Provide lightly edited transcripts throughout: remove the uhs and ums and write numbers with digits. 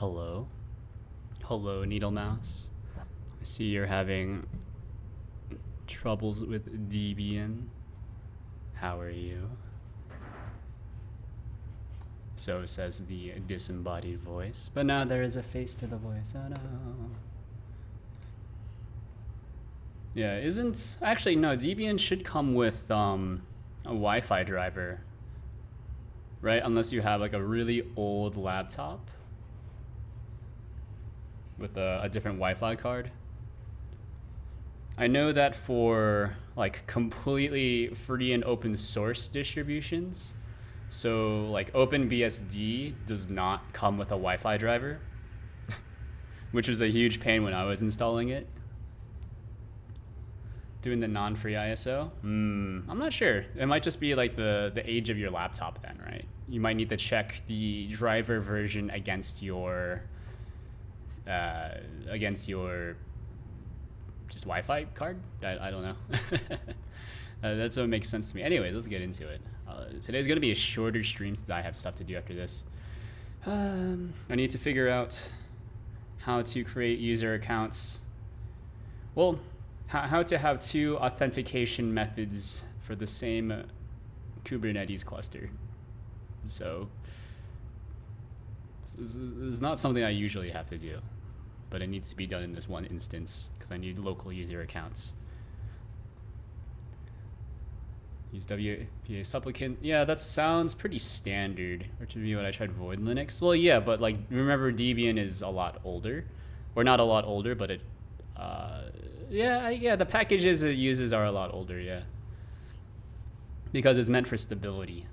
Hello. Hello, Needle Mouse. I see you're having troubles with Debian. How are you? So says the disembodied voice. But now there is a face to the voice. Oh no. Yeah, isn't... Actually, no, Debian should come with a Wi-Fi driver. Right? Unless you have like a really old laptop with a different Wi-Fi card. I know that for like completely free and open source distributions, so like OpenBSD does not come with a Wi-Fi driver, which was a huge pain when I was installing it. Doing the non-free ISO? I'm not sure. It might just be like the age of your laptop then, right? You might need to check the driver version against your just Wi-Fi card. I don't know. That's what makes sense to me. Anyways, let's get into it. Today's gonna be a shorter stream since I have stuff to do after this. I need to figure out how to create user accounts. Well, how to have two authentication methods for the same Kubernetes cluster. So this is not something I usually have to do, but it needs to be done in this one instance because I need local user accounts. Use WPA supplicant. Yeah, that sounds pretty standard, or to be what I tried Void Linux. Well, yeah, but like remember Debian is a lot older, or not a lot older, but it, yeah, the packages it uses are a lot older, yeah, because it's meant for stability.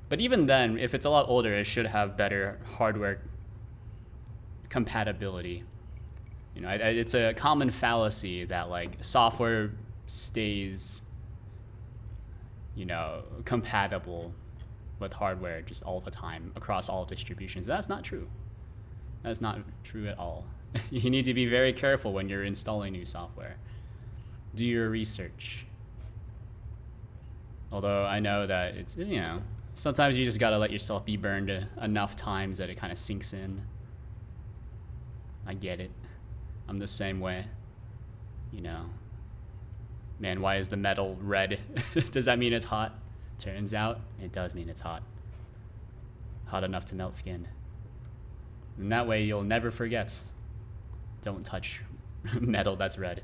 But even then, if it's a lot older, it should have better hardware compatibility. You know, it's a common fallacy that like software stays, you know, compatible with hardware just all the time across all distributions. That's not true. That's not true at all. You need to be very careful when you're installing new software. Do your research. Although I know that it's, you know, sometimes you just gotta let yourself be burned enough times that it kind of sinks in. I get it. I'm the same way. You know. Man, why is the metal red? Does that mean it's hot? Turns out, it does mean it's hot. Hot enough to melt skin. And that way you'll never forget. Don't touch metal that's red.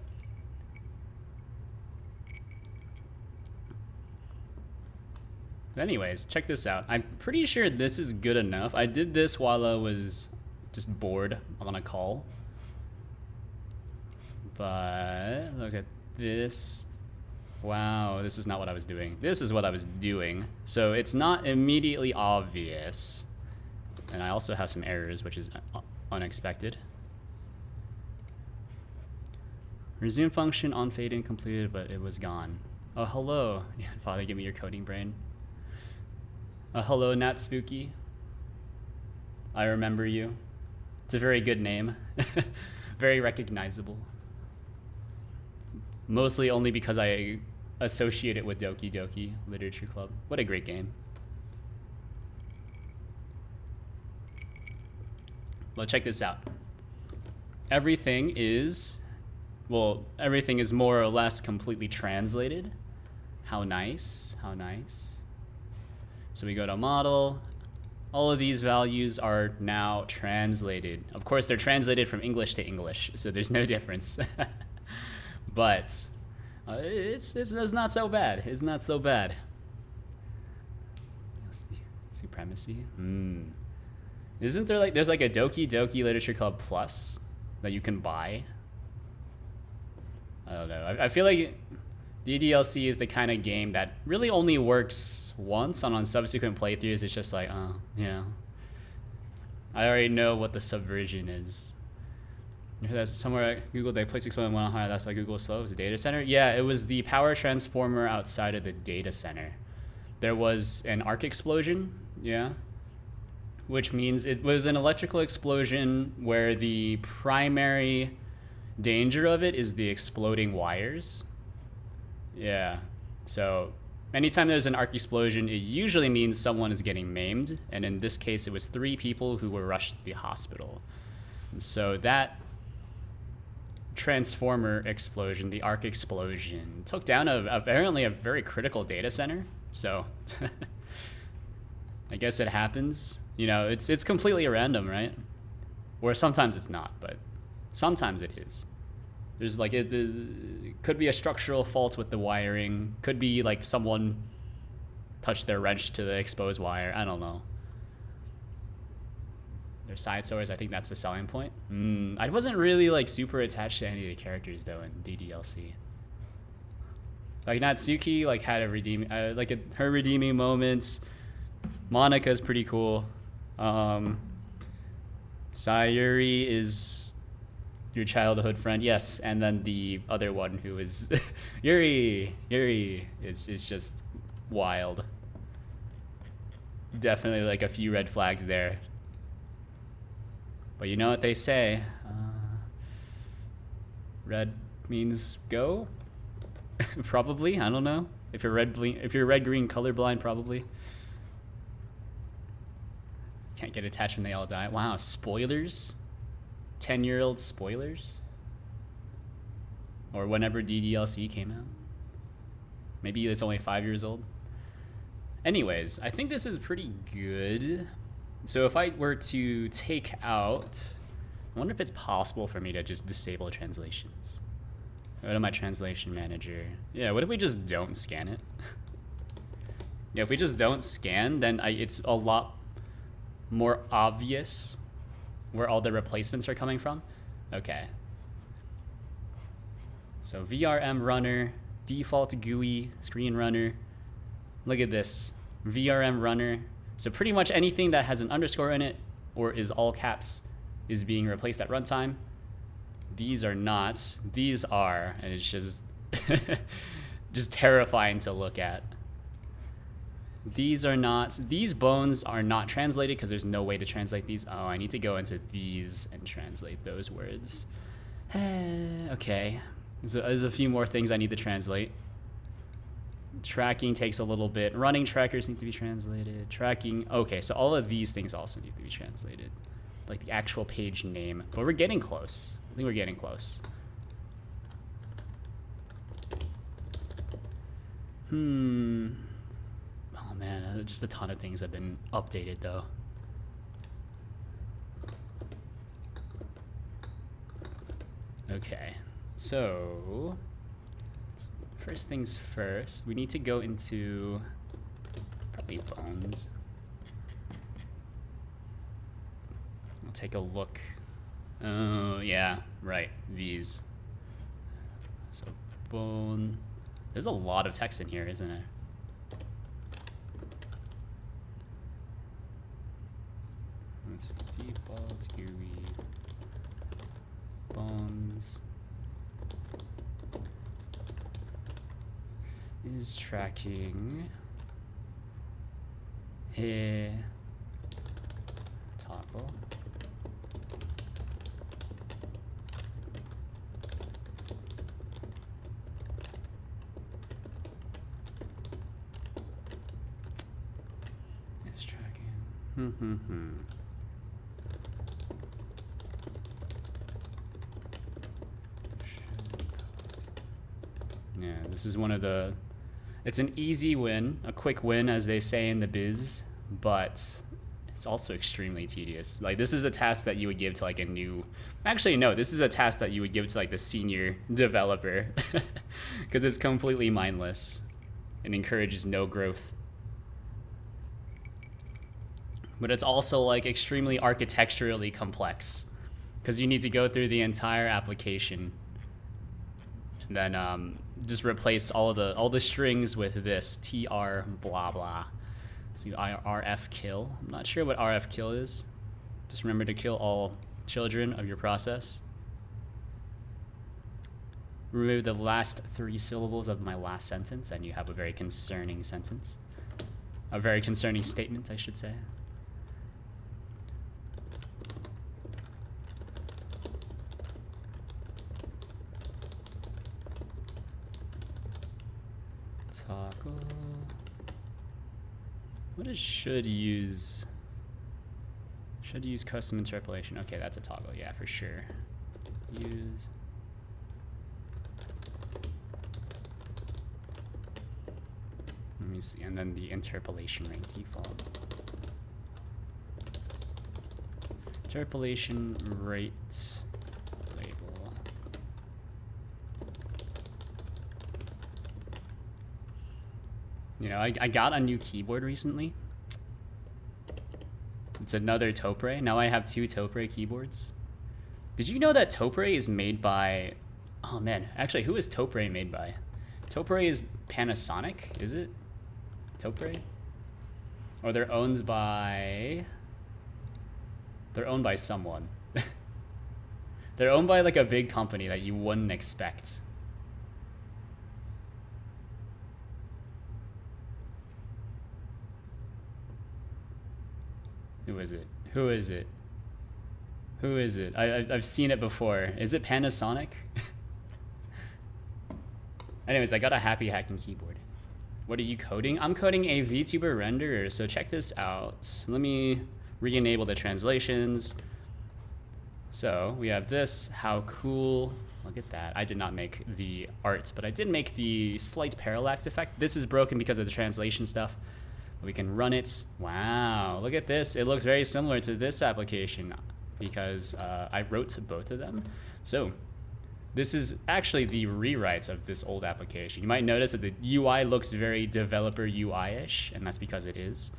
But anyways, check this out. I'm pretty sure this is good enough. I did this while I was just bored on a call. But look at this. Wow, this is not what I was doing. This is what I was doing. So it's not immediately obvious. And I also have some errors, which is unexpected. Resume function on fade in completed, but it was gone. Oh, hello. Father, give me your coding brain. Hello, Nat Spooky. I remember you. It's a very good name. Very recognizable. Mostly only because I associate it with Doki Doki Literature Club. What a great game. Well, check this out. Everything is more or less completely translated. How nice, how nice. So we go to model. All of these values are now translated. Of course, they're translated from English to English, so there's no difference. But it's not so bad. It's not so bad. Supremacy. Isn't there there's like a Doki Doki Literature Club Plus that you can buy? I don't know. I feel like DDLC is the kind of game that really only works once, and on subsequent playthroughs, it's just like, oh, you know, I already know what the subversion is. That's somewhere at Google, they place explode one higher. That's why Google is slow. It was a data center. Yeah, it was the power transformer outside of the data center. There was an arc explosion. Yeah. Which means it was an electrical explosion where the primary danger of it is the exploding wires. Yeah. So Anytime there's an arc explosion, it usually means someone is getting maimed, and in this case, it was 3 people who were rushed to the hospital. And so that transformer explosion, the arc explosion, took down apparently a very critical data center. So I guess it happens. You know, it's completely random, right? Or sometimes it's not, but sometimes it is. There's like it could be a structural fault with the wiring. Could be like someone touched their wrench to the exposed wire. I don't know. They're side stories. I think that's the selling point. I wasn't really like super attached to any of the characters though in DDLC. Like Natsuki like had a redeeming her redeeming moments. Monika's pretty cool. Sayuri is your childhood friend, yes, and then the other one who is Yuri is just wild. Definitely like a few red flags there. But you know what they say, red means go. Probably, I don't know. If you're red green colorblind, probably. Can't get attached when they all die. Wow, spoilers. 10-year-old spoilers? Or whenever DDLC came out? Maybe it's only 5 years old. Anyways, I think this is pretty good. So if I were to take out... I wonder if it's possible for me to just disable translations. Go to my translation manager. Yeah, what if we just don't scan it? Yeah, if we just don't scan, then it's a lot more obvious where all the replacements are coming from. Okay. So VRM runner, default GUI, screen runner. Look at this, VRM runner. So pretty much anything that has an underscore in it or is all caps is being replaced at runtime. These are not, these are, and it's just, just terrifying to look at. These are not, these bones are not translated because there's no way to translate these. Oh, I need to go into these and translate those words. Okay, there's a few more things I need to translate. Tracking takes a little bit. Running trackers need to be translated. Tracking, okay, so all of these things also need to be translated. Like the actual page name, but we're getting close. I think we're getting close. Oh man, just a ton of things have been updated though. Okay, so first things first, we need to go into probably bones. I'll take a look. Oh yeah, right, these. So bone, there's a lot of text in here, isn't there? Let's default GUI bones is tracking here toggle. Is tracking. Yeah, this is one of the, it's an easy win, a quick win as they say in the biz, but it's also extremely tedious. Like this is a task that you would give to like a new, actually no, this is a task that you would give to like the senior developer because it's completely mindless and encourages no growth. But it's also like extremely architecturally complex because you need to go through the entire application and then just replace all the strings with this tr blah blah. So rf kill. I'm not sure what rf kill is. Just remember to kill all children of your process. Remove the last 3 syllables of my last sentence, and you have a very concerning sentence. A very concerning statement, I should say. Toggle. What is should use? Should use custom interpolation. Okay, that's a toggle. Yeah, for sure. Use. Let me see, and then the interpolation rate default. Interpolation rate label. You know, I got a new keyboard recently. It's another Topre. Now I have 2 Topre keyboards. Did you know that Topre is made by... Oh man, actually, who is Topre made by? Topre is Panasonic, is it? Topre? Or they're owned by... They're owned by someone. They're owned by like a big company that you wouldn't expect. Who is it? Who is it? Who is it? I've seen it before. Is it Panasonic? Anyways, I got a happy hacking keyboard. What are you coding? I'm coding a VTuber renderer, so check this out. Let me re-enable the translations. So we have this, how cool. Look at that. I did not make the art, but I did make the slight parallax effect. This is broken because of the translation stuff. We can run it. Wow, look at this. It looks very similar to this application because I wrote both of them. So this is actually the rewrites of this old application. You might notice that the UI looks very developer UI-ish, and that's because it is.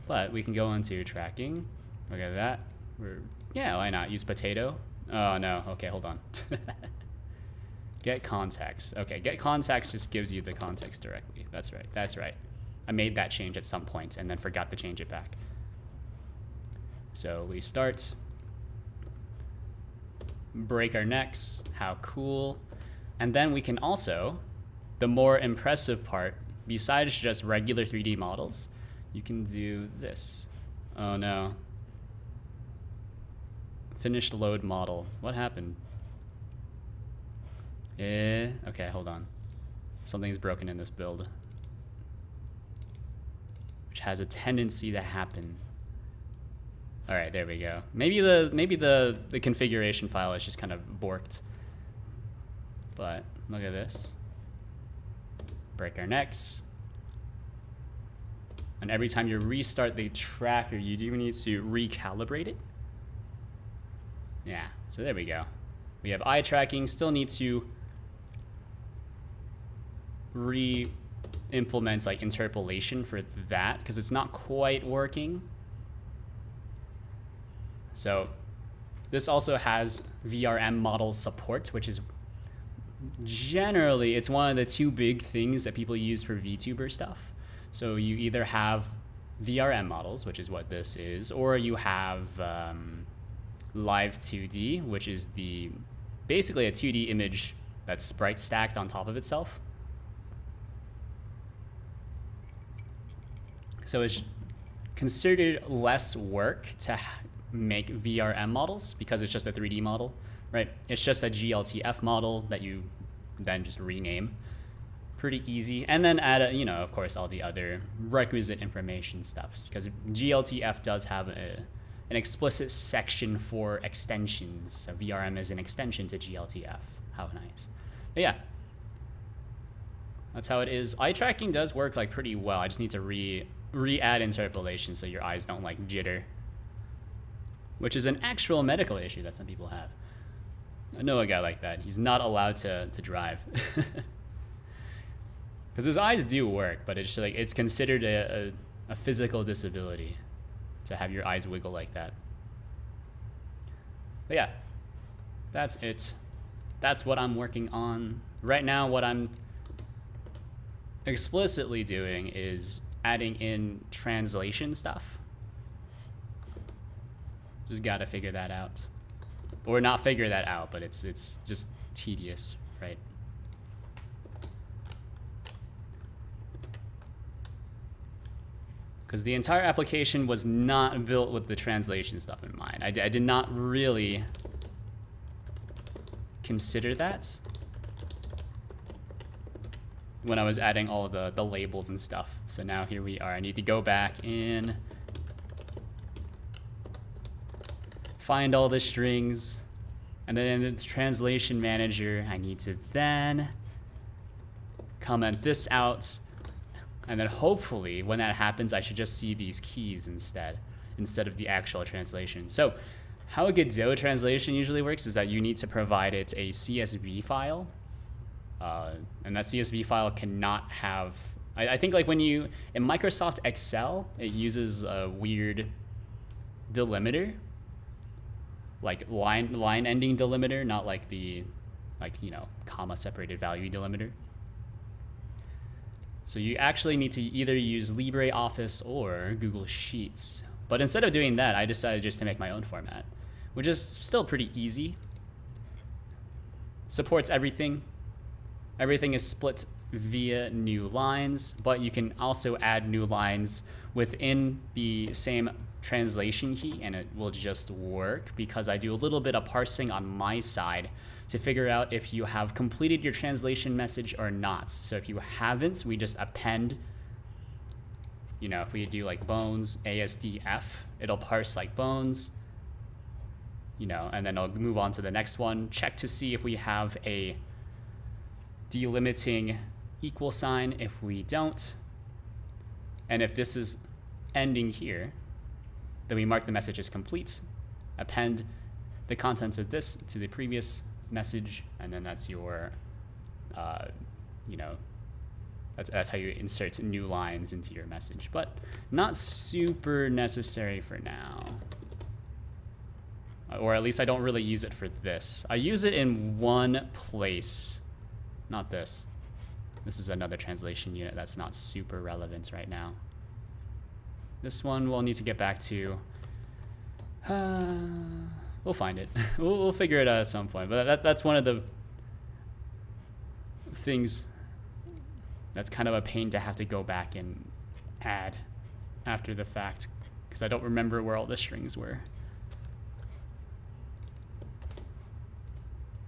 But we can go into tracking. Look at that. Yeah, why not? Use potato. Oh no, okay, hold on. Get context. Okay, get context just gives you the context directly. That's right, that's right. I made that change at some point and then forgot to change it back. So we start, break our necks, how cool. And then we can also, the more impressive part, besides just regular 3D models, you can do this. Oh no. Finished load model. What happened? Okay, hold on. Something's broken in this build, which has a tendency to happen. All right, there we go. Maybe the configuration file is just kind of borked. But look at this. Break our necks. And every time you restart the tracker, you do need to recalibrate it. Yeah, so there we go. We have eye tracking, still need to re-implement like interpolation for that because it's not quite working. So this also has VRM model support, which is generally, it's one of the 2 big things that people use for VTuber stuff. So you either have VRM models, which is what this is, or you have Live 2D, which is basically a 2D image that's sprite stacked on top of itself. So it's considered less work to make VRM models because it's just a 3D model, right? It's just a GLTF model that you then just rename. Pretty easy. And then add, of course, all the other requisite information stuff because GLTF does have an explicit section for extensions. So VRM is an extension to GLTF. How nice. But yeah, that's how it is. Eye tracking does work like pretty well. I just need to re-add interpolation so your eyes don't like jitter, which is an actual medical issue that some people have. I know a guy like that. He's not allowed to drive because his eyes do work, but it's like it's considered a physical disability to have your eyes wiggle like that. But yeah, that's it. That's what I'm working on right now. What I'm explicitly doing is adding in translation stuff. Just gotta figure that out. Or not figure that out, but it's just tedious, right? Because the entire application was not built with the translation stuff in mind. I did not really consider that. when I was adding all of the labels and stuff. So now here we are. I need to go back in, find all the strings, and then in the translation manager, I need to then comment this out. And then hopefully when that happens, I should just see these keys instead of the actual translation. So how a Godot translation usually works is that you need to provide it a CSV file. And that CSV file cannot have, I think like when you, in Microsoft Excel, it uses a weird delimiter, like line ending delimiter, not like the, comma separated value delimiter. So you actually need to either use LibreOffice or Google Sheets. But instead of doing that, I decided just to make my own format, which is still pretty easy. Supports everything. Everything is split via new lines, but you can also add new lines within the same translation key, and it will just work because I do a little bit of parsing on my side to figure out if you have completed your translation message or not. So if you haven't, we just append, if we do like bones, ASDF, it'll parse like bones, and then I'll move on to the next one, check to see if we have a delimiting equal sign. If we don't, and if this is ending here, then we mark the message as complete, append the contents of this to the previous message, and then that's your, that's how you insert new lines into your message, but not super necessary for now. Or at least I don't really use it for this. I use it in one place, not this. This is another translation unit that's not super relevant right now. This one we'll need to get back to. We'll find it. We'll figure it out at some point. But that's one of the things that's kind of a pain to have to go back and add after the fact, because I don't remember where all the strings were.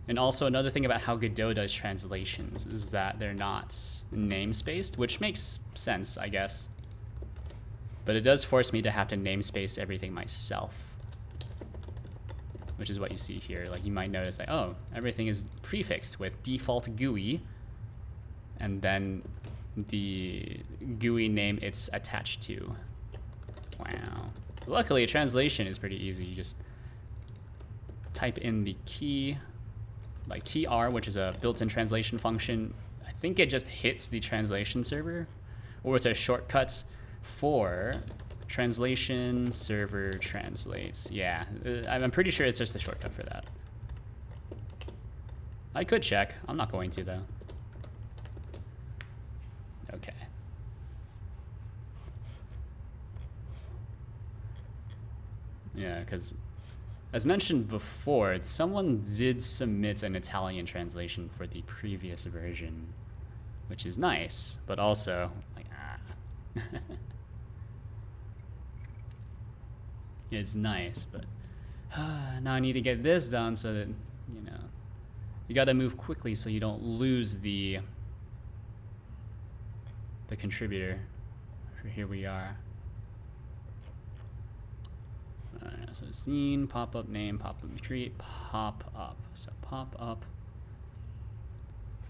And also another thing about how Godot does translations is that they're not namespaced, which makes sense, I guess. But it does force me to have to namespace everything myself, which is what you see here. Like you might notice like, oh, everything is prefixed with default GUI, and then the GUI name it's attached to. Wow. Luckily, a translation is pretty easy. You just type in the key, like TR, which is a built-in translation function. I think it just hits the translation server, or it's a shortcut for translation server translates. Yeah, I'm pretty sure it's just a shortcut for that. I could check. I'm not going to, though. Okay. Yeah, because as mentioned before, someone did submit an Italian translation for the previous version, which is nice, but also like, it's nice, but now I need to get this done so that, you gotta move quickly so you don't lose the contributor. Here we are. Alright, so scene, pop-up name, pop-up create, pop-up. So pop-up.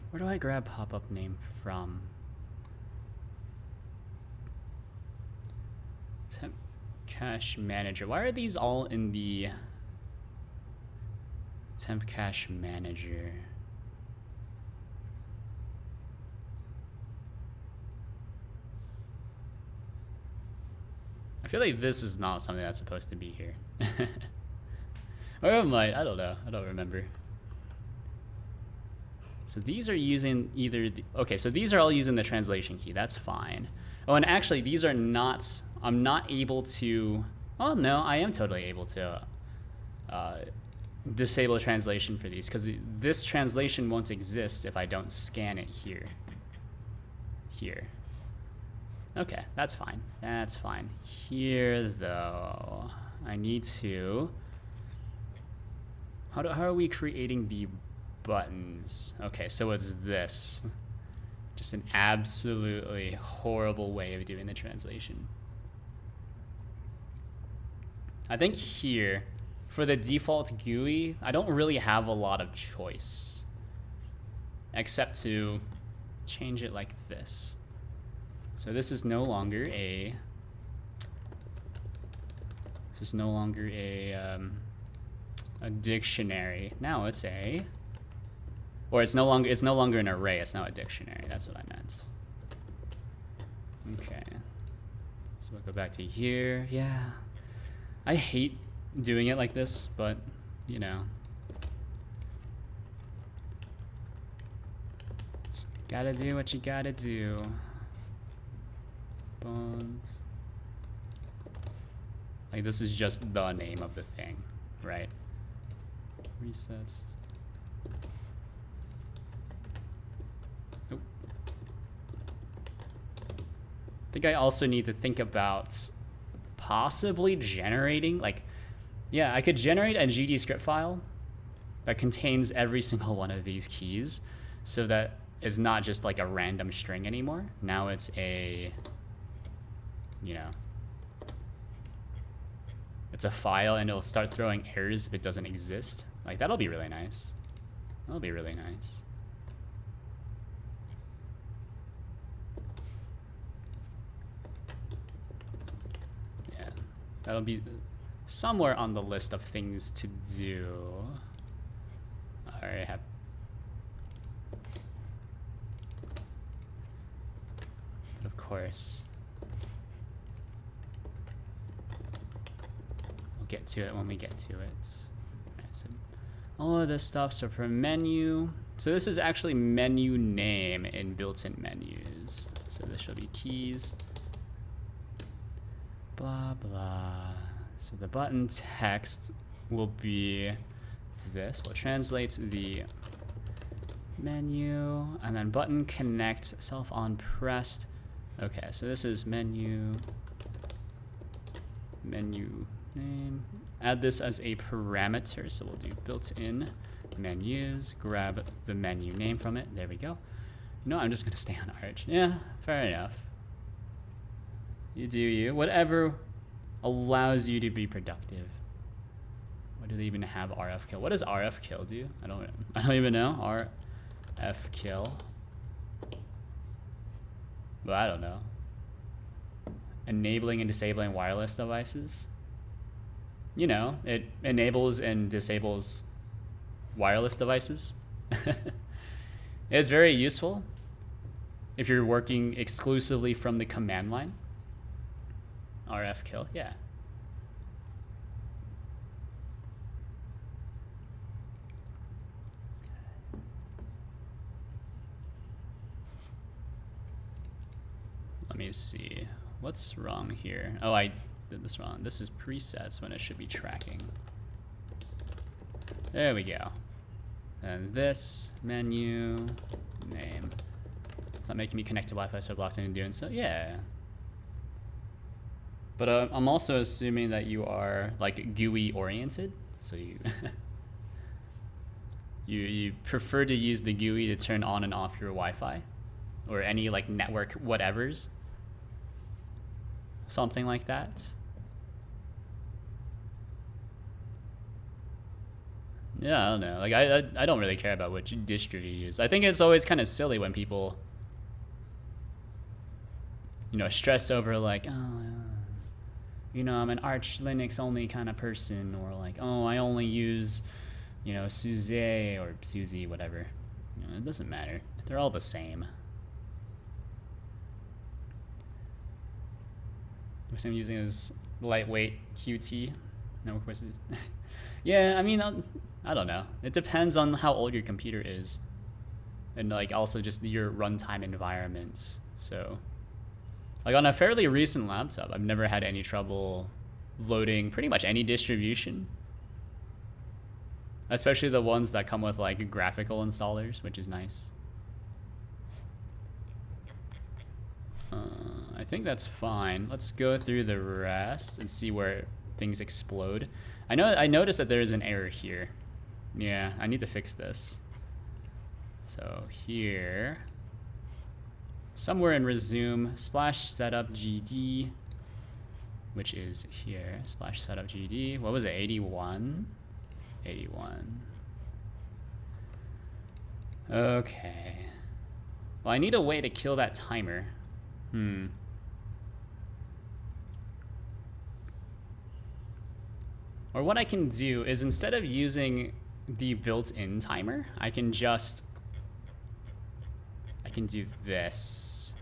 Where do I grab pop-up name from? Temp cache manager. Why are these all in the temp cache manager? I feel like this is not something that's supposed to be here. Or it might, I don't know. I don't remember. So these are using either okay, so these are all using the translation key. That's fine. Oh, and actually these are not, I'm not able to, oh no, I am totally able to disable translation for these, because this translation won't exist if I don't scan it here. Here. Okay, that's fine. That's fine. Here, though, I need to... How are we creating the buttons? Okay, so it's this. Just an absolutely horrible way of doing the translation. I think here, for the default GUI, I don't really have a lot of choice. Except to change it like this. So this is no longer a... This is no longer a dictionary. Now it's a... Or it's no longer an array, it's now a dictionary. That's what I meant. Okay. So we'll go back to here. Yeah. I hate doing it like this, but you know. Gotta do what you gotta do. Bones. Like this is just the name of the thing, right? Resets. Nope. I think I also need to think about possibly generating, like, yeah, I could generate a GD script file that contains every single one of these keys so that it's not just like a random string anymore. Now it's a, you know, it's a file and it'll start throwing errors if it doesn't exist. Like that'll be really nice. That'll be really nice. Yeah, that'll be somewhere on the list of things to do. I already have. But of course, we'll get to it when we get to it. Alright, so all of this stuff. So for menu, so this is actually menu name in built-in menus. So this should be keys. Blah blah. So the button text will be this. We'll translate the menu, and then button connect self on pressed. Okay, so this is menu name. Add this as a parameter. So we'll do built-in menus. Grab the menu name from it. There we go. You know, I'm just gonna stay on Arch. Yeah, fair enough. You do you. Whatever allows you to be productive. What do they even have RF kill? What does RF kill do? I don't even know. RF kill. Well, I don't know. Enabling and disabling wireless devices. You know, it enables and disables wireless devices. It's very useful if you're working exclusively from the command line. RF kill, yeah. Let me see. What's wrong here? Oh, I did this wrong. This is presets when it should be tracking. There we go. And this menu name. It's not making me connect to Wi-Fi, so blocks and doing so. Yeah. But I'm also assuming that you are like GUI oriented, so you you prefer to use the GUI to turn on and off your Wi-Fi, or any like network whatevers, something like that. Yeah, I don't know. Like I don't really care about which distro you use. I think it's always kind of silly when people, you know, stress over like, oh, you know, I'm an Arch Linux only kind of person, or like, oh, I only use, you know, SUSE or SUSE, whatever. You know, it doesn't matter. They're all the same. What I'm using is lightweight QT. No, of course. Yeah, I mean, I don't know. It depends on how old your computer is, and like also just your runtime environment. So, like on a fairly recent laptop, I've never had any trouble loading pretty much any distribution, especially the ones that come with like graphical installers, which is nice. I think that's fine. Let's go through the rest and see where things explode. I noticed that there is an error here. Yeah, I need to fix this. So here, somewhere in resume, splash setup GD, which is here, splash setup GD. What was it, 81? 81. Okay. Well, I need a way to kill that timer. Or what I can do is instead of using the built-in timer, I can do this.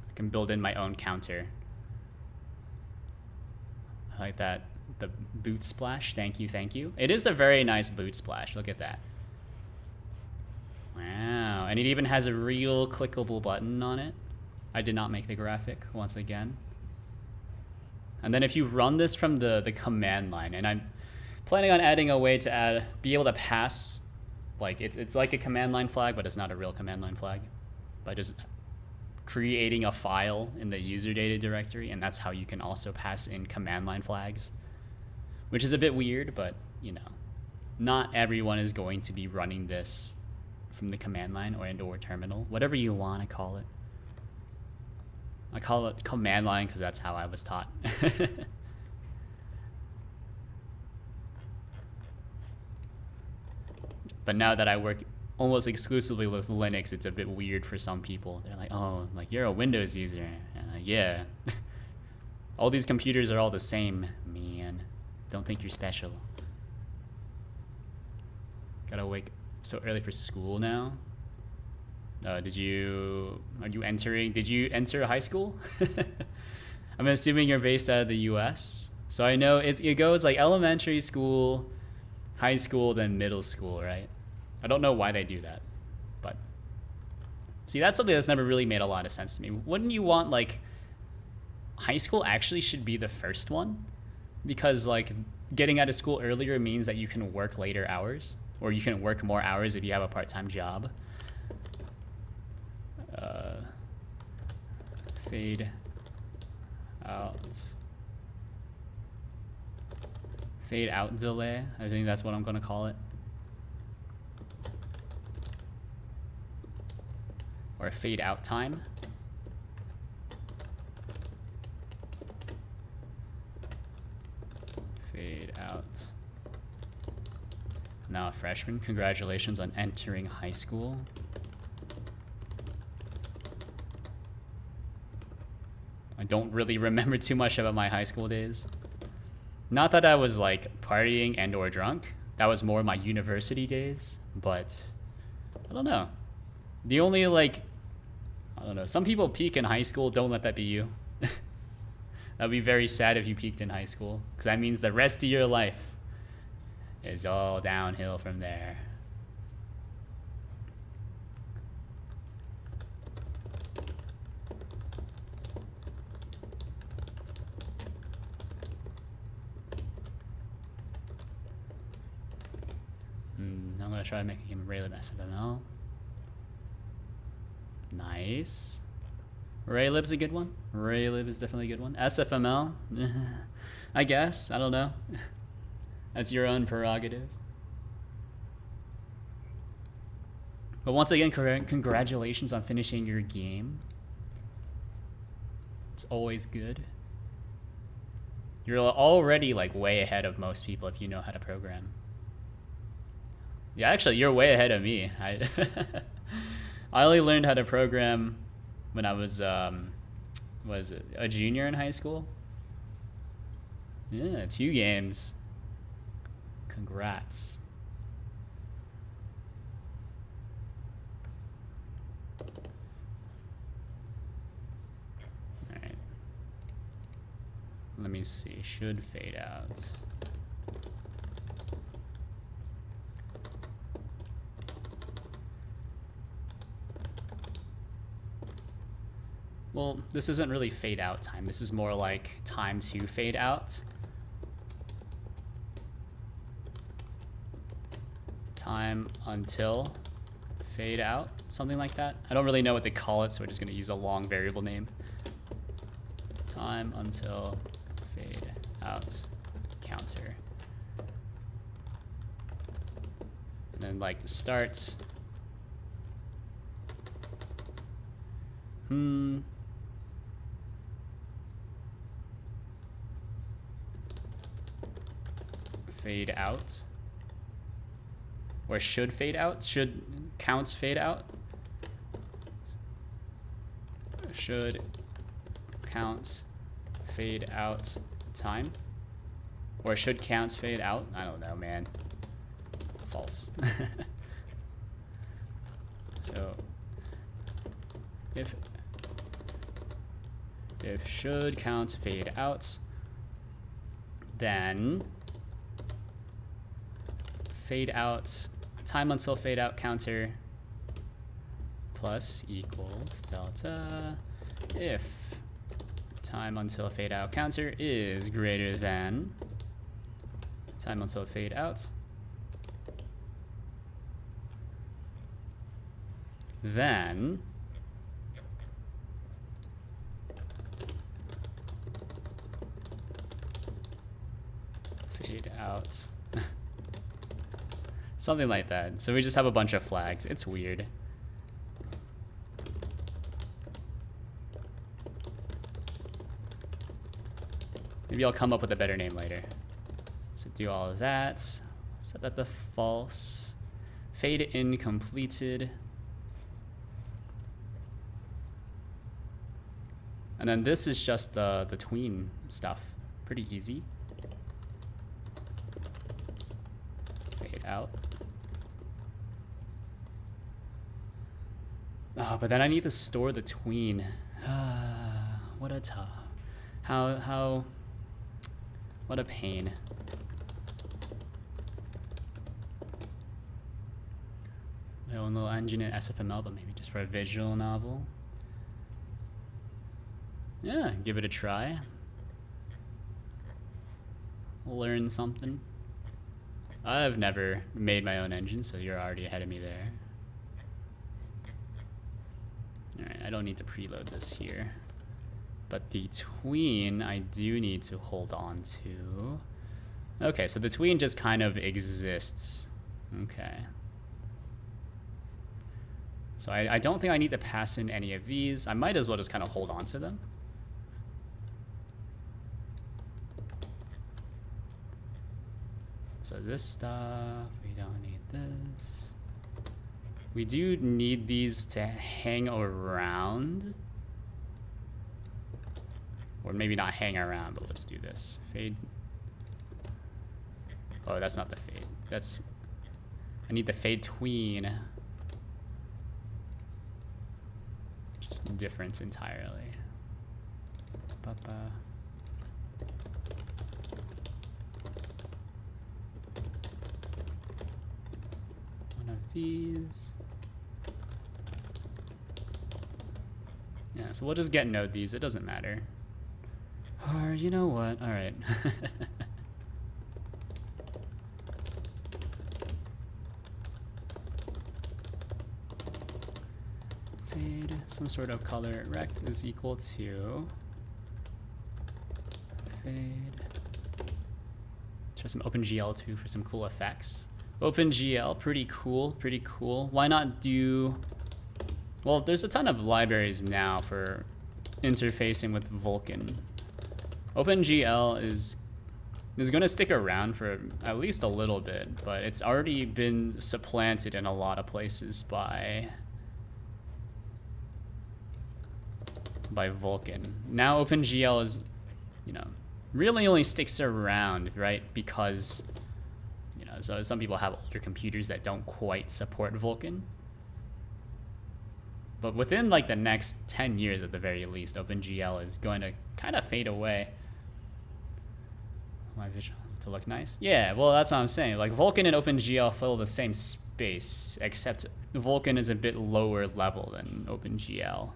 I can build in my own counter. I like that. The boot splash. Thank you, thank you. It is a very nice boot splash. Look at that. Wow. And it even has a real clickable button on it. I did not make the graphic once again. And then if you run this from the command line, and I'm planning on adding a way to be able to pass, like it's like a command line flag, but it's not a real command line flag, by just creating a file in the user data directory, and that's how you can also pass in command line flags, which is a bit weird, but you know, not everyone is going to be running this from the command line or terminal, whatever you want to call it. I call it command line because that's how I was taught. But now that I work almost exclusively with Linux, it's a bit weird for some people. They're like, oh, like you're a Windows user. And yeah. All these computers are all the same, man. Don't think you're special. Gotta wake so early for school now. Did you enter high school? I'm assuming you're based out of the US. So I know it goes like elementary school, high school, then middle school, right? I don't know why they do that, but see, that's something that's never really made a lot of sense to me. Wouldn't you want like high school actually should be the first one? Because like getting out of school earlier means that you can work later hours, or you can work more hours if you have a part-time job. Fade out. Fade out delay. I think that's what I'm gonna call it. Or fade out time. Fade out. Now a freshman. Congratulations on entering high school. I don't really remember too much about my high school days. Not that I was like partying and or drunk. That was more my university days, but I don't know. The only like, I don't know, some people peak in high school. Don't let that be you. That'd be very sad if you peaked in high school, because that means the rest of your life is all downhill from there. I'm gonna try to make a game of Raylib SFML. Nice. Raylib's a good one. Raylib is definitely a good one. SFML, I guess. I don't know. That's your own prerogative. But once again, congratulations on finishing your game. It's always good. You're already like way ahead of most people if you know how to program. Yeah, actually, you're way ahead of me. I only learned how to program when I was a junior in high school. Yeah, 2 games. Congrats. All right. Let me see. Should fade out. Well, this isn't really fade out time. This is more like time to fade out. Time until fade out, something like that. I don't really know what they call it, so we're just gonna use a long variable name. Time until fade out counter. And then like start Fade out. Or should fade out? Should counts fade out? Should counts fade out time? Or should counts fade out? I don't know, man. False. So if should counts fade out, then fade out time until fade out counter plus equals delta if time until fade out counter is greater than time until fade out, then fade out. Something like that. So we just have a bunch of flags. It's weird. Maybe I'll come up with a better name later. So do all of that. Set that to false. Fade in completed. And then this is just the tween stuff. Pretty easy. Fade out. Oh, but then I need to store the tween. What a tough. How what a pain. My own little engine in SFML, but maybe just for a visual novel. Yeah, give it a try. Learn something. I've never made my own engine, so you're already ahead of me there. Alright, I don't need to preload this here. But the tween, I do need to hold on to. Okay, so the tween just kind of exists. Okay. So I don't think I need to pass in any of these. I might as well just kind of hold on to them. So this stuff, we don't need this. We do need these to hang around. Or maybe not hang around, but we'll just do this. Fade. Oh, that's not the fade. That's, I need the fade tween. Just difference entirely. Ba-ba. One of these. Yeah, so we'll just get node these. It doesn't matter. Or you know what? All right. Fade some sort of color rect is equal to fade. Try some OpenGL too for some cool effects. OpenGL, pretty cool, pretty cool. Why not do? Well, there's a ton of libraries now for interfacing with Vulkan. OpenGL is going to stick around for at least a little bit, but it's already been supplanted in a lot of places by Vulkan. Now OpenGL is, you know, really only sticks around, right? Because, you know, so some people have older computers that don't quite support Vulkan. But within like the next 10 years at the very least, OpenGL is going to kind of fade away. My visual to look nice? Yeah, well, that's what I'm saying. Like Vulkan and OpenGL fill the same space, except Vulkan is a bit lower level than OpenGL.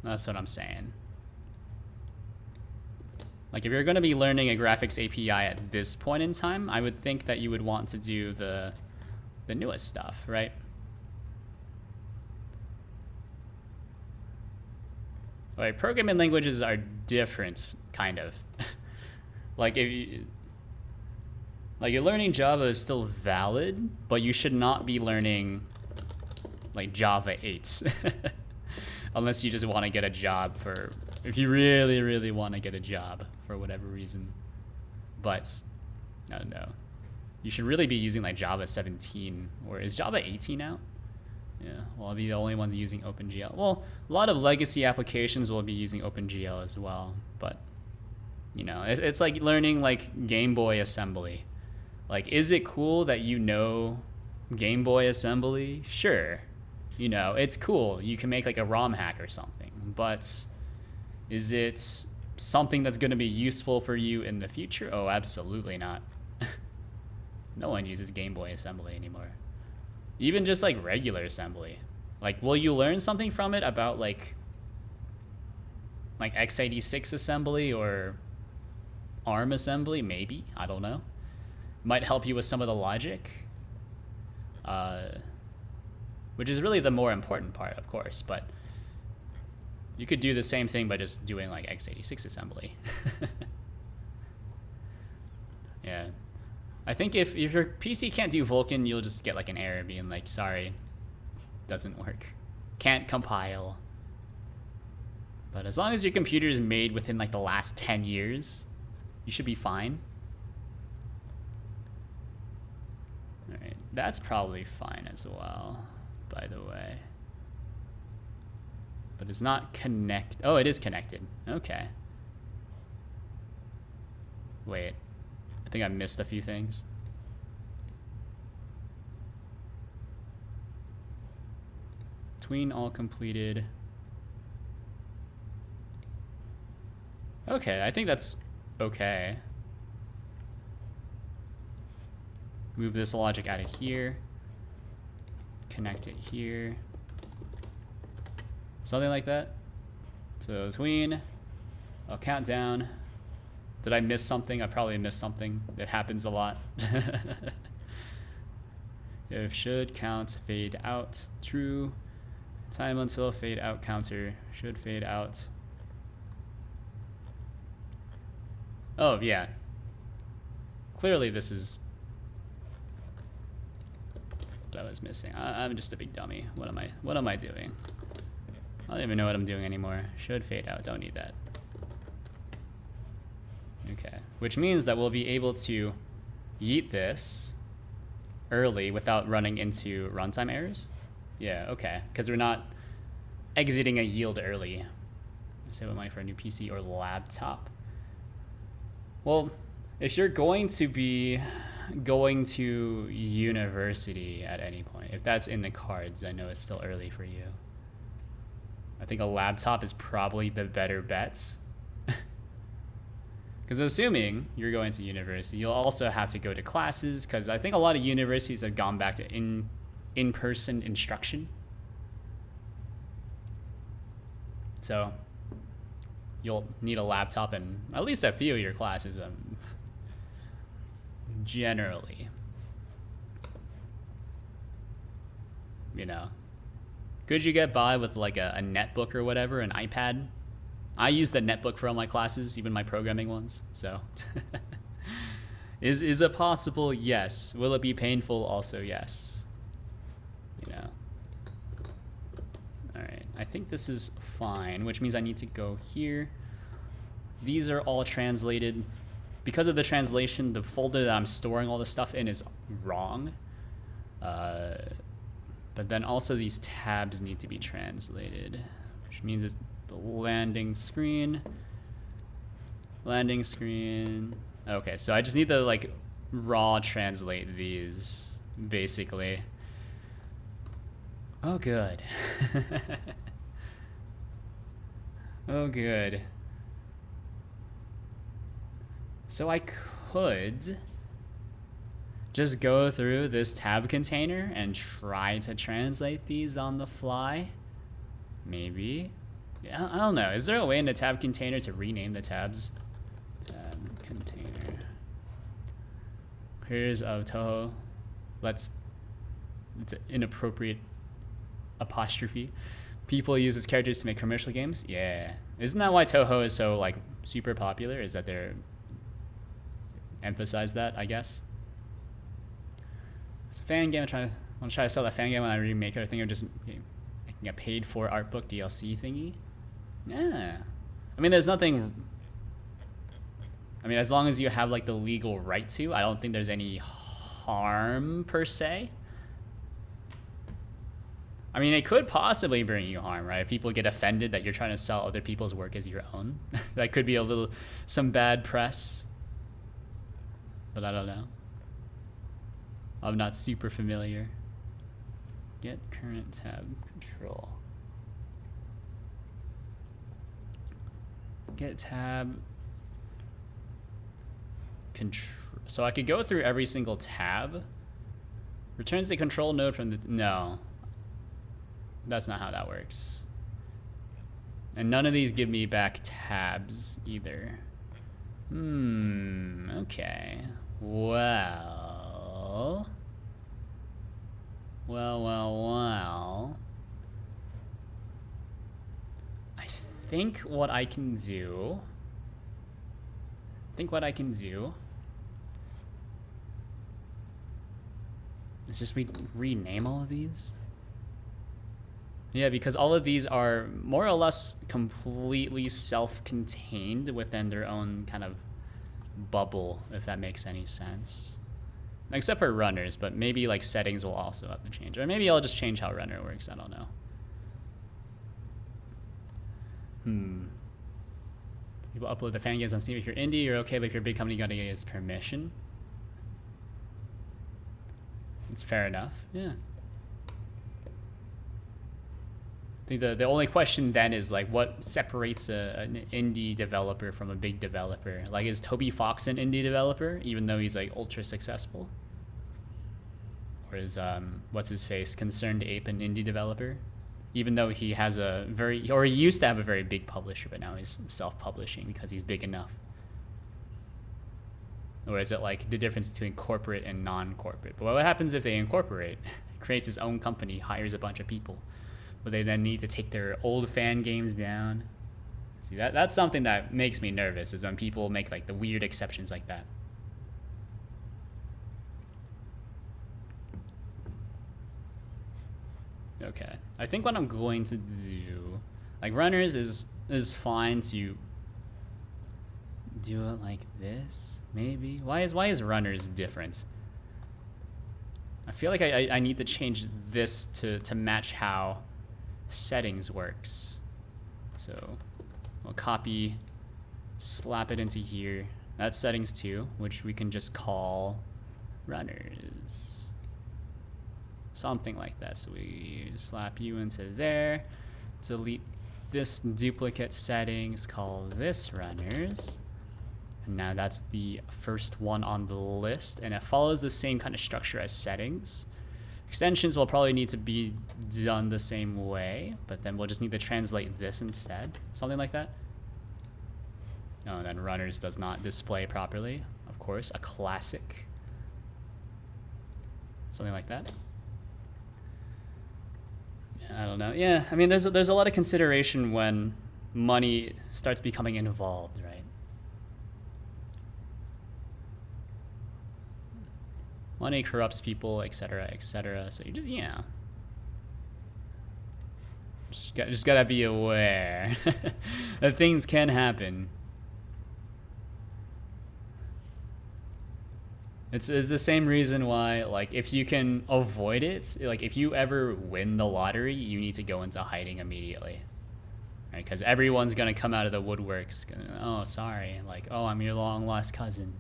That's what I'm saying. Like if you're going to be learning a graphics API at this point in time, I would think that you would want to do the newest stuff, right? Right, programming languages are different, kind of. Like if you, like you're learning Java is still valid, but you should not be learning like Java 8. Unless you just want to get a job for, if you really, really want to get a job for whatever reason. But, I don't know. You should really be using like Java 17, or is Java 18 out? Yeah, well, I'll be the only ones using OpenGL. Well, a lot of legacy applications will be using OpenGL as well, but, you know, it's like learning like Game Boy assembly. Like, is it cool that you know Game Boy assembly? Sure. You know, it's cool. You can make like a ROM hack or something, but is it something that's going to be useful for you in the future? Oh, absolutely not. No one uses Game Boy assembly anymore. Even just like regular assembly. Like, will you learn something from it about like x86 assembly or ARM assembly? Maybe. I don't know. Might help you with some of the logic. Which is really the more important part, of course, but you could do the same thing by just doing like x86 assembly. Yeah. I think if your PC can't do Vulkan, you'll just get like an error being like, sorry, doesn't work. Can't compile. But as long as your computer is made within like the last 10 years, you should be fine. Alright, that's probably fine as well, by the way. But it's not connect. Oh, it is connected. Okay. Wait. I think I missed a few things. Tween all completed. Okay, I think that's okay. Move this logic out of here. Connect it here. Something like that. So tween. I'll count down. Did I miss something? I probably missed something. It happens a lot. If should count fade out true. Time until fade out counter should fade out. Oh yeah. Clearly this is what I was missing. I'm just a big dummy. What am I doing? I don't even know what I'm doing anymore. Should fade out. Don't need that. Okay, which means that we'll be able to yeet this early without running into runtime errors. Yeah, okay, because we're not exiting a yield early. Save money for a new PC or laptop. Well, if you're going to be going to university at any point, if that's in the cards, I know it's still early for you. I think a laptop is probably the better bet. Because assuming you're going to university, you'll also have to go to classes, because I think a lot of universities have gone back to in-person instruction. So you'll need a laptop in at least a few of your classes, generally. You know, could you get by with like a netbook or whatever, an iPad? I use the netbook for all my classes, even my programming ones, so. Is it possible? Yes. Will it be painful? Also, yes. You know. Alright, I think this is fine, which means I need to go here. These are all translated. Because of the translation, the folder that I'm storing all the stuff in is wrong. But then also these tabs need to be translated, which means it's the landing screen. Landing screen. Okay, so I just need to like raw translate these, basically. Oh, good. Oh, good. So I could just go through this tab container and try to translate these on the fly. Maybe. Yeah, I don't know. Is there a way in the tab container to rename the tabs? Tab container. Here's Toho. It's an inappropriate apostrophe. People use its characters to make commercial games. Yeah. Isn't that why Toho is so like super popular? Is that they're emphasize that, I guess. It's a fan game. I'm trying to Want to try to sell that fan game when I remake it? I think I'm just making a paid for art book DLC thingy. Yeah. I mean, there's nothing. I mean, as long as you have like the legal right to, I don't think there's any harm per se. I mean, it could possibly bring you harm, right? If people get offended that you're trying to sell other people's work as your own, that could be some bad press. But I don't know. I'm not super familiar. Get current tab control. Get tab control. So I could go through every single tab. Returns the control node from the... No. That's not how that works. And none of these give me back tabs either. Okay. Well. I think what I can do... is just rename all of these. Yeah, because all of these are more or less completely self-contained within their own kind of bubble, if that makes any sense. Except for runners, but maybe like settings will also have to change. Or maybe I'll just change how runner works, I don't know. People upload the fan games on Steam. If you're indie, you're okay, but if you're a big company, you gotta get its permission. It's fair enough, yeah. I think the only question then is like, what separates an indie developer from a big developer? Like, is Toby Fox an indie developer, even though he's like ultra successful? Or is what's his face, Concerned Ape, an indie developer, even though he has he used to have a very big publisher, but now he's self-publishing because he's big enough? Or is it like the difference between corporate and non-corporate? But what happens if they incorporate, creates his own company, hires a bunch of people? But they then need to take their old fan games down. See, that's something that makes me nervous, is when people make like the weird exceptions like that. Okay, I think what I'm going to do, like runners is fine to do it like this, maybe. Why is runners different? I feel like I need to change this to match how settings works. So we'll copy, slap it into here. That's settings 2, which we can just call runners. Something like that. So we slap you into there, delete this duplicate settings, call this runners. And now that's the first one on the list, and it follows the same kind of structure as settings. Extensions will probably need to be done the same way, but then we'll just need to translate this instead. Something like that. Oh, and then runners does not display properly. Of course, a classic. Something like that. I don't know. Yeah, I mean, there's a lot of consideration when money starts becoming involved, right? Money corrupts people, etc., etc. So you just gotta be aware that things can happen. It's the same reason why, like, if you can avoid it, like if you ever win the lottery, you need to go into hiding immediately, right? Because everyone's gonna come out of the woodworks. Oh, sorry, like, oh, I'm your long lost cousin.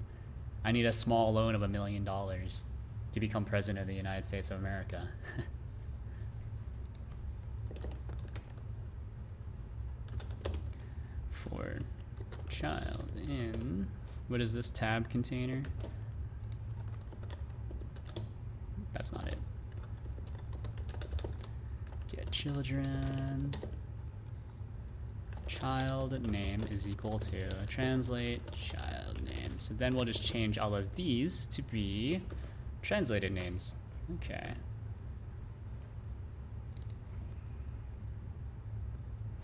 I need a small loan of $1 million to become president of the United States of America. For child in, what is this tab container? That's not it. Get children. Child name is equal to translate child name. So then we'll just change all of these to be translated names. Okay.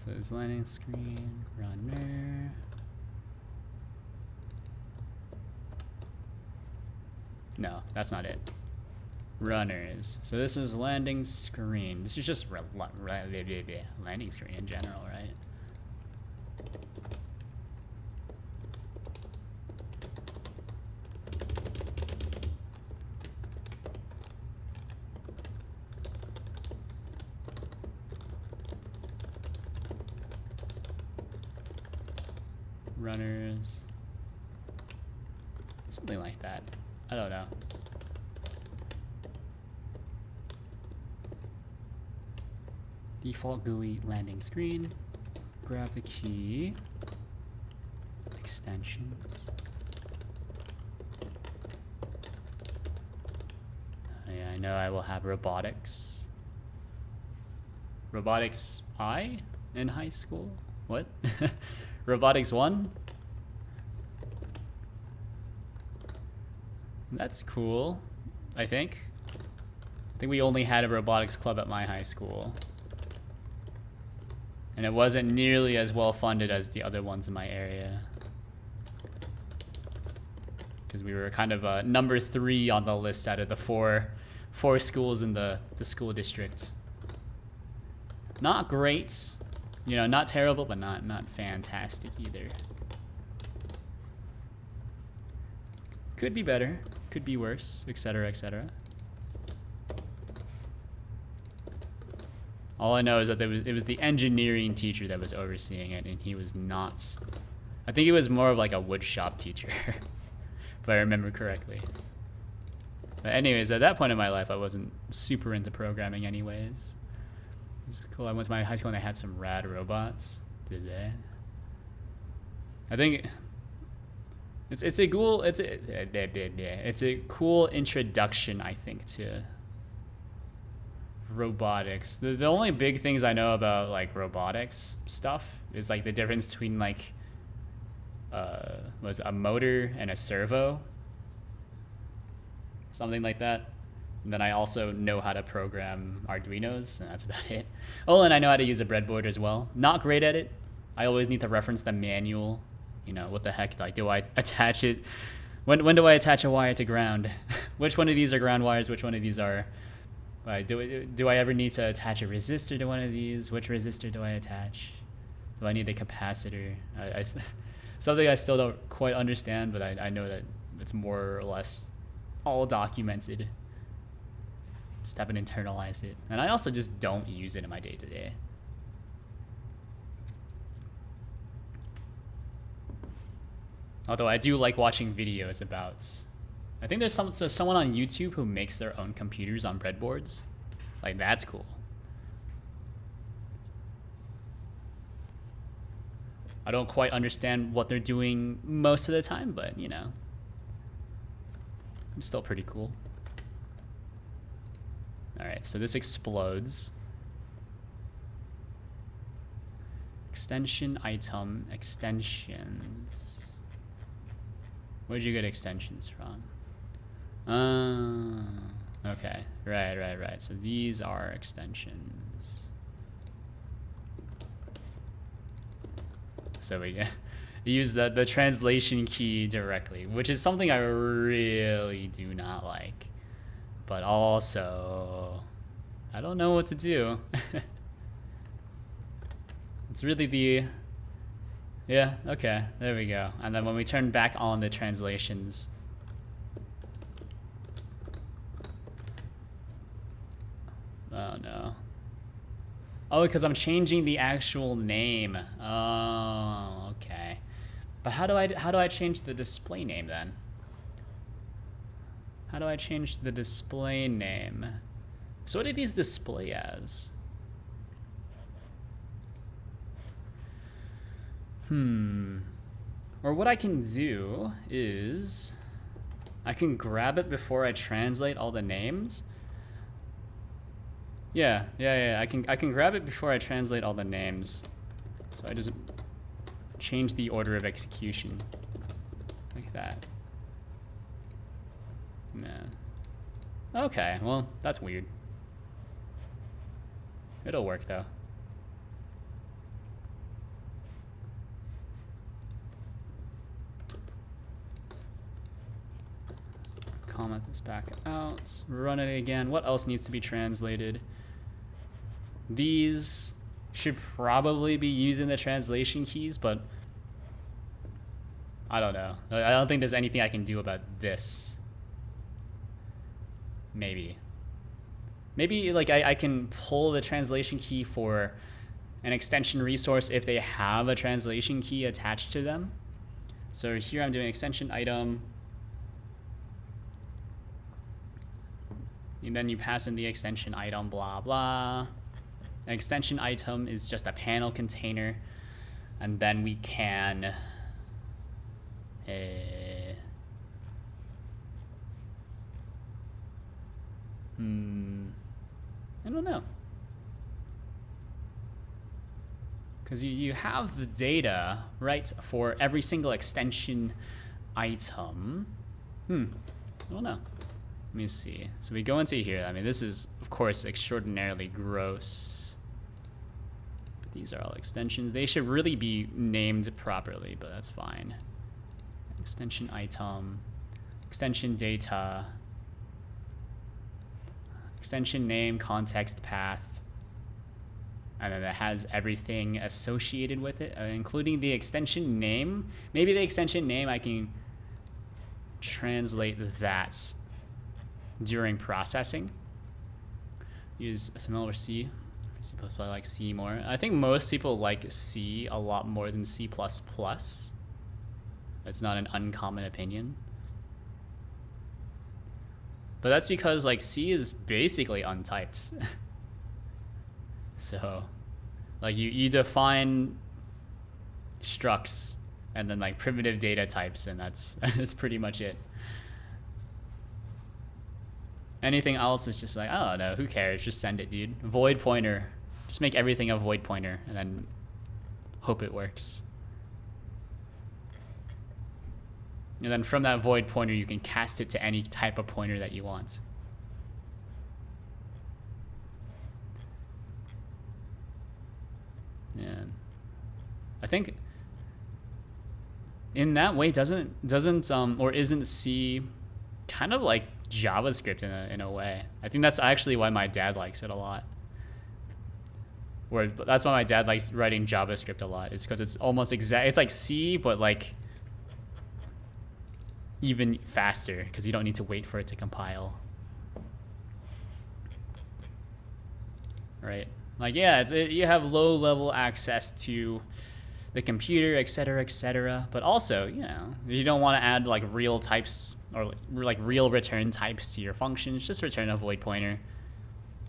So it's landing screen, runner. No, that's not it. Runners. So this is landing screen. This is just landing screen in general, right? Runners. Something like that. I don't know. Default GUI landing screen. Grab the key. Extensions. Yeah, I know I will have robotics. Robotics I in high school? What? Robotics 1? That's cool, I think. I think we only had a robotics club at my high school. And it wasn't nearly as well funded as the other ones in my area. Because we were kind of number 3 on the list out of the four schools in the school district. Not great, you know, not terrible, but not fantastic either. Could be better, could be worse, etc., etc. All I know is that it was the engineering teacher that was overseeing it, and he was not. I think he was more of like a woodshop teacher, if I remember correctly. But anyways, at that point in my life, I wasn't super into programming anyways. It's cool. I went to my high school and they had some rad robots. Did they? I think it's a cool introduction, I think, to robotics. The only big things I know about like robotics stuff is like the difference between like was a motor and a servo, something like that. And then I also know how to program Arduinos, and that's about it. Oh, and I know how to use a breadboard as well. Not great at it. I always need to reference the manual. You know, what the heck, like, do I attach it? When do I attach a wire to ground? Which one of these are ground wires? Which one of these are... do I ever need to attach a resistor to one of these? Which resistor do I attach? Do I need a capacitor? Something I still don't quite understand, but I know that it's more or less all documented. Just haven't internalized it. And I also just don't use it in my day-to-day. Although I do like watching videos about... I think there's someone on YouTube who makes their own computers on breadboards. Like, that's cool. I don't quite understand what they're doing most of the time, but, you know. It's still pretty cool. Alright, so this explodes. Extension item, extensions. Where'd you get extensions from? Okay, right. So these are extensions. So we use the translation key directly, which is something I really do not like. But also, I don't know what to do. It's really the... Yeah, okay, there we go. And then when we turn back on the translations... Oh no. Oh, because I'm changing the actual name. Oh, okay. But how do I change the display name then? How do I change the display name? So what do these display as? Or what I can do is I can grab it before I translate all the names. Yeah. I can grab it before I translate all the names. So I just change the order of execution like that. Nah. Okay, well, that's weird. It'll work though. comment this back out, run it again. What else needs to be translated? These should probably be using the translation keys, but I don't know. I don't think there's anything I can do about this. Maybe like I can pull the translation key for an extension resource if they have a translation key attached to them. So here I'm doing extension item, and then you pass in the extension item, blah blah. An extension item is just a panel container, and then we can I don't know, because you have the data, right, for every single extension item. I don't know. Let me see. So we go into here. I mean, this is, of course, extraordinarily gross. But these are all extensions. They should really be named properly, but that's fine. Extension item, extension data, extension name, context path, and then it has everything associated with it, including the extension name. Maybe the extension name, I can translate that during processing. Use SML or C. C++ I like C more. I think most people like C a lot more than C++. It's not an uncommon opinion. But that's because like C is basically untyped. So like you define structs and then like primitive data types, and that's pretty much it. Anything else is just like, I don't know, who cares? Just send it, dude. Void pointer. Just make everything a void pointer and then hope it works. And then from that void pointer, you can cast it to any type of pointer that you want. Yeah. I think in that way doesn't or isn't C kind of like JavaScript in a way. I think that's actually why my dad likes it a lot. Or that's why my dad likes writing JavaScript a lot. It's because it's almost exact. It's like C, but like even faster, because you don't need to wait for it to compile. Right? Like, yeah, you have low-level access to the computer, etc., but also, you know, you don't want to add like real types or like real return types to your functions. Just return a void pointer.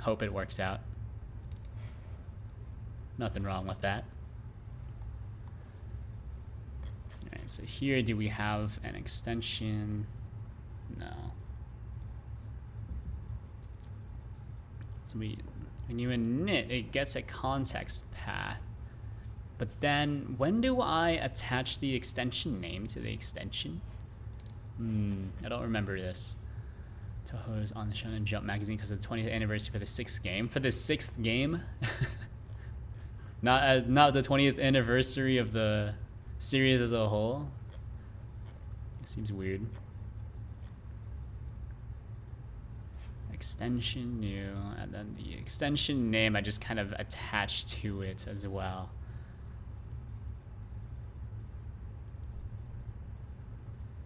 Hope it works out. Nothing wrong with that. All right, so here, do we have an extension? No. So when you init, it gets a context path. But then, when do I attach the extension name to the extension? I don't remember this. Toho is on the Shonen Jump magazine because of the 20th anniversary for the 6th game. For the 6th game? Not the 20th anniversary of the series as a whole? It seems weird. Extension new, and then the extension name I just kind of attach to it as well.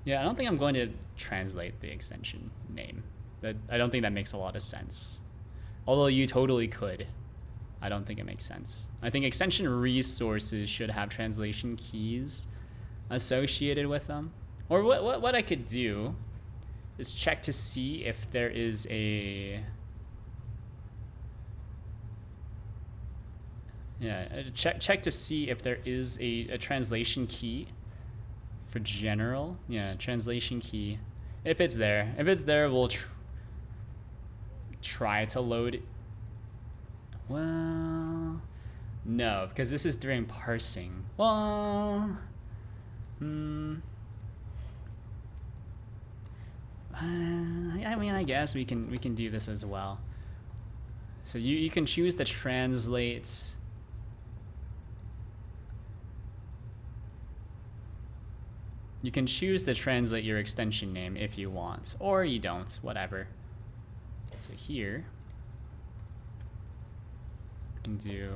Yeah, I don't think I'm going to translate the extension name. I don't think that makes a lot of sense. Although you totally could. I don't think it makes sense. I think extension resources should have translation keys associated with them. Or what I could do is check to see if there is a... Yeah, check to see if there is a translation key for general. Yeah, translation key. If it's there. If it's there, we'll try to load it. Well, no, because this is during parsing. Well, I mean, I guess we can do this as well. So you can choose to translate you can choose to translate your extension name if you want, or you don't, whatever. So here, you can do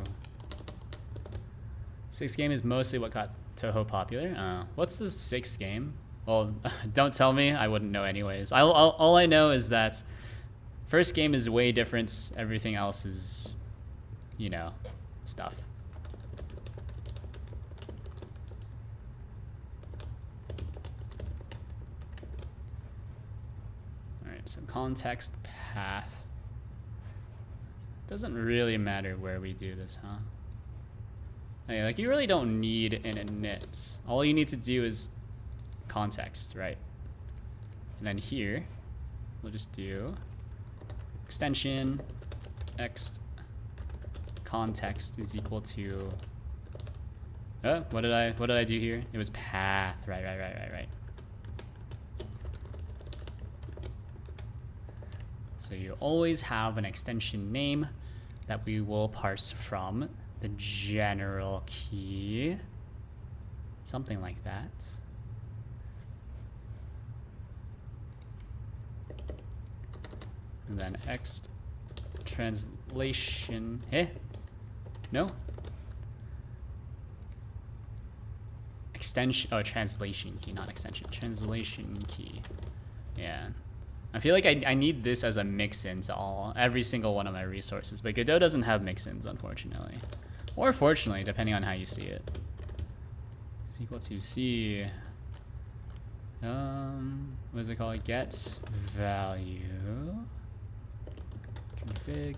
6th game is mostly what got Toho popular. What's the 6th game? Well, don't tell me, I wouldn't know anyways. All I know is that first game is way different, everything else is, you know, stuff. Alright, so context path. Doesn't really matter where we do this, huh? Hey, like, you really don't need an init. All you need to do is context, right? And then here, we'll just do extension ext context is equal to what did I do here? It was path, right. So you always have an extension name that we will parse from the general key, something like that. And then ext translation, no? Extension, oh, translation key, not extension, translation key. Yeah. I feel like I need this as a mix-in to every single one of my resources, but Godot doesn't have mix-ins, unfortunately. Or fortunately, depending on how you see it. Is equal to C, what is it called? Get value, config,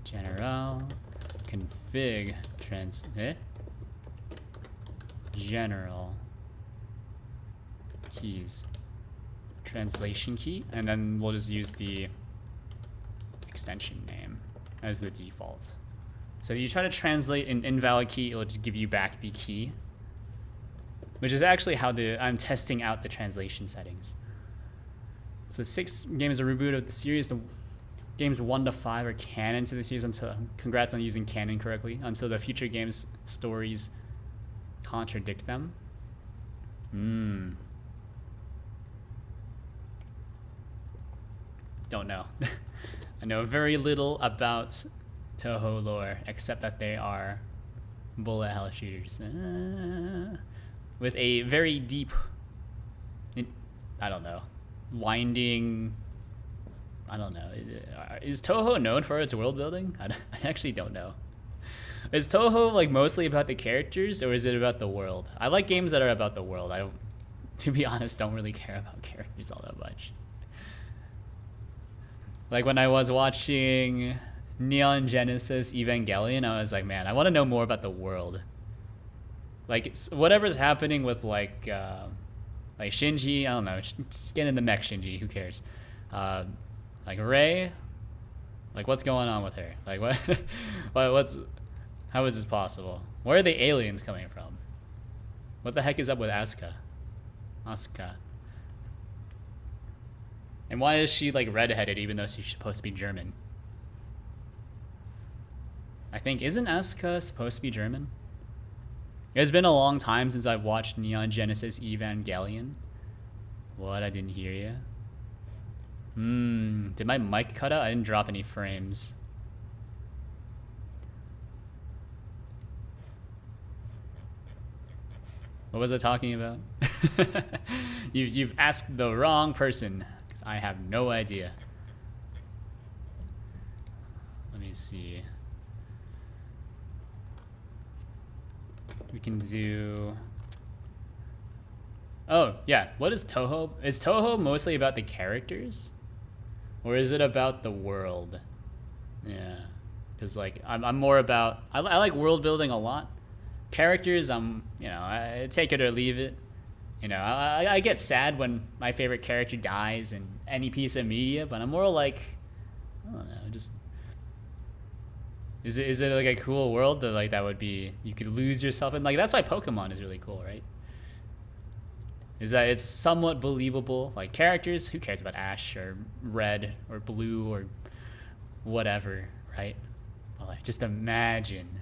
general, config, general keys, translation key, and then we'll just use the extension name as the default. So you try to translate an invalid key, it'll just give you back the key, which is actually how I'm testing out the translation settings. So 6 games are reboot of the series. The games 1 to 5 are canon to the series until, congrats on using canon correctly, until the future games stories contradict them. Don't know. I know very little about Toho lore, except that they are bullet hell shooters. With a very deep, I don't know, winding, I don't know. Is Toho known for its world building? I actually don't know. Is Toho like mostly about the characters, or is it about the world? I like games that are about the world. I, to be honest, don't really care about characters all that much. Like when I was watching Neon Genesis Evangelion, I was like, man, I want to know more about the world. Like whatever's happening with like Shinji, I don't know, just get in the mech Shinji, who cares? Like Rei, like what's going on with her? Like what? How is this possible? Where are the aliens coming from? What the heck is up with Asuka? And why is she like redheaded even though she's supposed to be German? I think, isn't Asuka supposed to be German? It's been a long time since I've watched Neon Genesis Evangelion. What? I didn't hear you. Did my mic cut out? I didn't drop any frames. What was I talking about? You've asked the wrong person, because I have no idea. Let me see. We can do... Oh, yeah. What is Toho? Is Toho mostly about the characters? Or is it about the world? Yeah. Because, like, I'm more about... I like world building a lot. Characters, you know, I take it or leave it. You know, I get sad when my favorite character dies in any piece of media, but I'm more like... I don't know, just... Is it like a cool world that like that would be you could lose yourself in? Like that's why Pokemon is really cool, right? Is that it's somewhat believable. Like characters, who cares about Ash or Red or Blue or whatever, right? Well, like just imagine.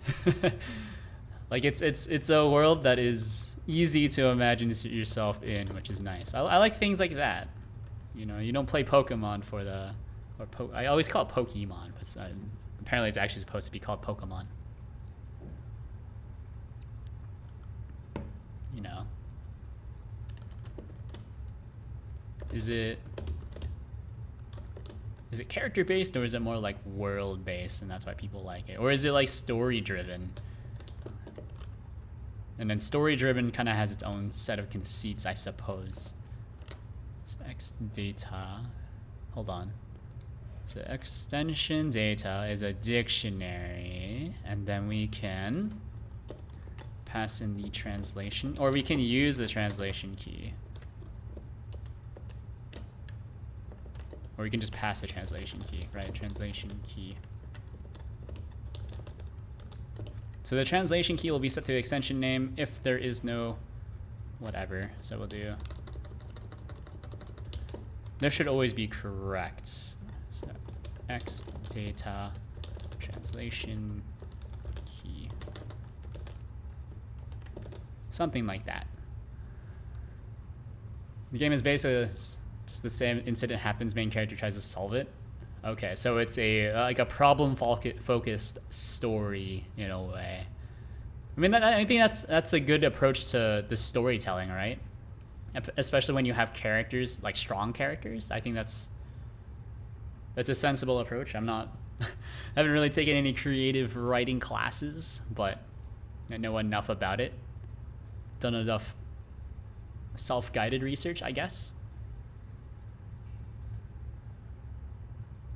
Like it's a world that is easy to imagine yourself in, which is nice. I like things like that. You know, you don't play Pokemon for the, I always call it Pokemon, but apparently it's actually supposed to be called Pokemon. You know. Is it character based, or is it more like world based and that's why people like it? Or is it like story driven? And then story driven kind of has its own set of conceits, I suppose. So X data, hold on. So extension data is a dictionary, and then we can pass in the translation, or we can use the translation key. Or we can just pass the translation key, right? Translation key. So the translation key will be set to the extension name if there is no whatever. So we'll do, there should always be correct. So X data translation key. Something like that. The game is basically just the same incident happens, main character tries to solve it. Okay, so it's a like a problem-focused story in a way. I mean, I think that's a good approach to the storytelling, right? Especially when you have characters, like strong characters. I think that's a sensible approach. I'm not, I haven't really taken any creative writing classes, but I know enough about it. Done enough self-guided research, I guess.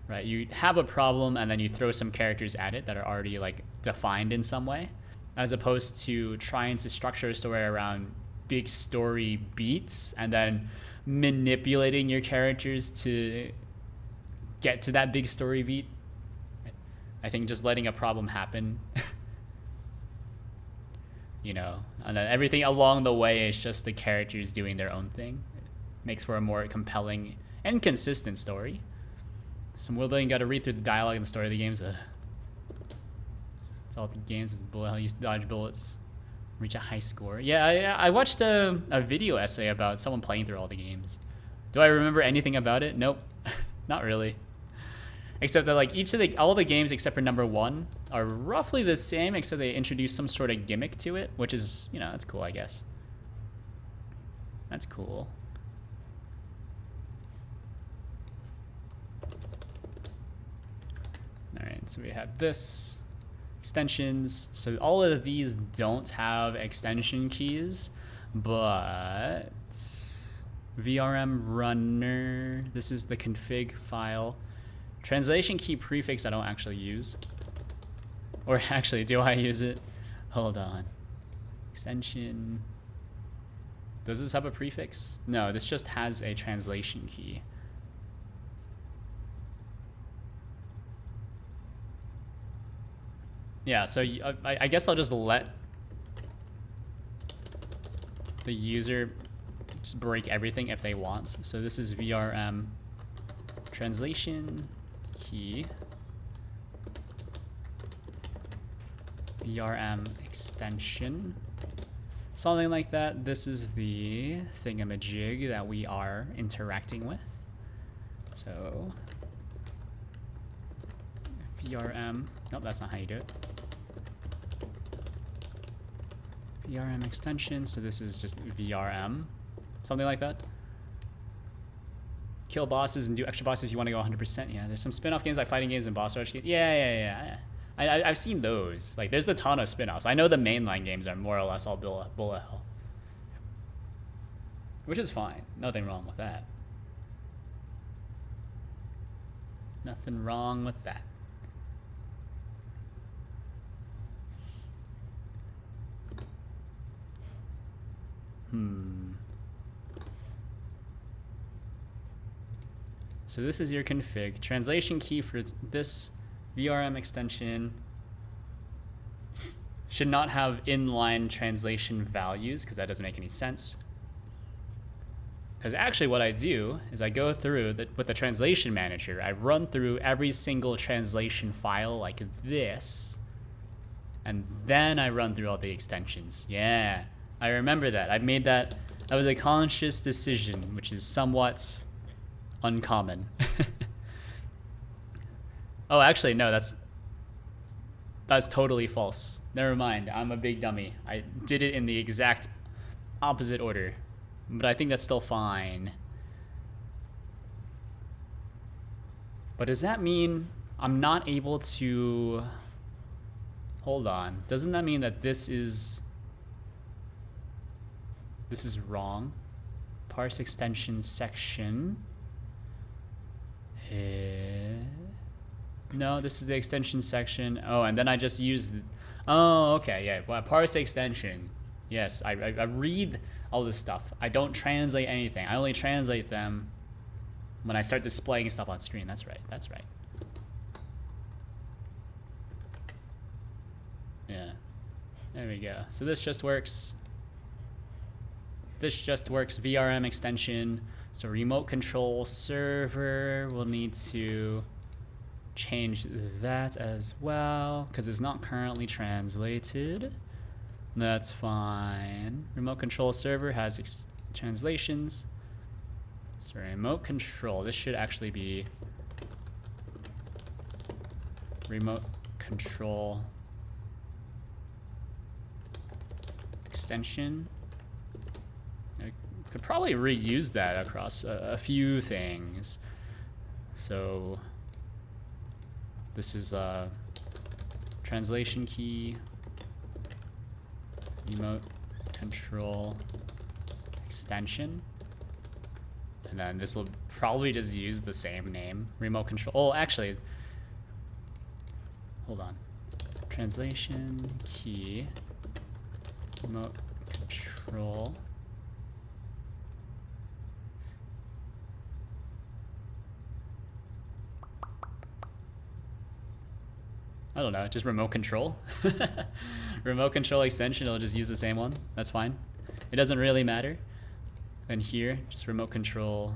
Right, you have a problem and then you throw some characters at it that are already like defined in some way, as opposed to trying to structure a story around big story beats and then manipulating your characters to get to that big story beat. I think just letting a problem happen, you know, and then everything along the way is just the characters doing their own thing. It makes for a more compelling and consistent story. Some world building, got to read through the dialogue and the story of the games. It's all the games. It's how you dodge bullets, reach a high score. Yeah, I watched a video essay about someone playing through all the games. Do I remember anything about it? Nope, not really. Except that like all the games except for number 1 are roughly the same, except they introduce some sort of gimmick to it, which is, you know, that's cool, I guess. That's cool. Alright, so we have this, extensions. So all of these don't have extension keys, but VRM runner, this is the config file. Translation key prefix I don't actually use. Or actually, do I use it? Hold on. Extension. Does this have a prefix? No, this just has a translation key. Yeah, so I guess I'll just let the user just break everything if they want. So this is VRM translation key, VRM extension, something like that. This is the thingamajig that we are interacting with. So VRM, nope, that's not how you do it. VRM extension, so this is just VRM, something like that. Kill bosses and do extra bosses if you want to go 100%. Yeah, there's some spin-off games like fighting games and boss rush games. Yeah. I've seen those. Like, there's a ton of spin-offs. I know the mainline games are more or less all bullet hell, which is fine. Nothing wrong with that. Nothing wrong with that. So this is your config. Translation key for this VRM extension should not have inline translation values, because that doesn't make any sense. Because actually what I do is I go through with the translation manager, I run through every single translation file like this, and then I run through all the extensions. Yeah. I remember that. I made that. That was a conscious decision, which is somewhat uncommon. Oh, actually, no, that's totally false. Never mind. I'm a big dummy. I did it in the exact opposite order. But I think that's still fine. But does that mean I'm not able to... Hold on. Doesn't that mean that this is wrong? Parse extension section. No, this is the extension section. Oh, and then I just used... Oh, okay, yeah. Well, parse extension. Yes, I read all this stuff. I don't translate anything. I only translate them when I start displaying stuff on screen. That's right. That's right. Yeah. There we go. So this just works. This just works. VRM extension. So remote control server, we'll need to change that as well because it's not currently translated. That's fine. Remote control server has translations. So remote control, this should actually be remote control extension. I could probably reuse that across a few things. So this is a translation key, remote control extension. And then this will probably just use the same name, remote control. Oh, actually, hold on. Translation key, remote control. I don't know, just remote control. Remote control extension, it'll just use the same one. That's fine. It doesn't really matter. And here, just remote control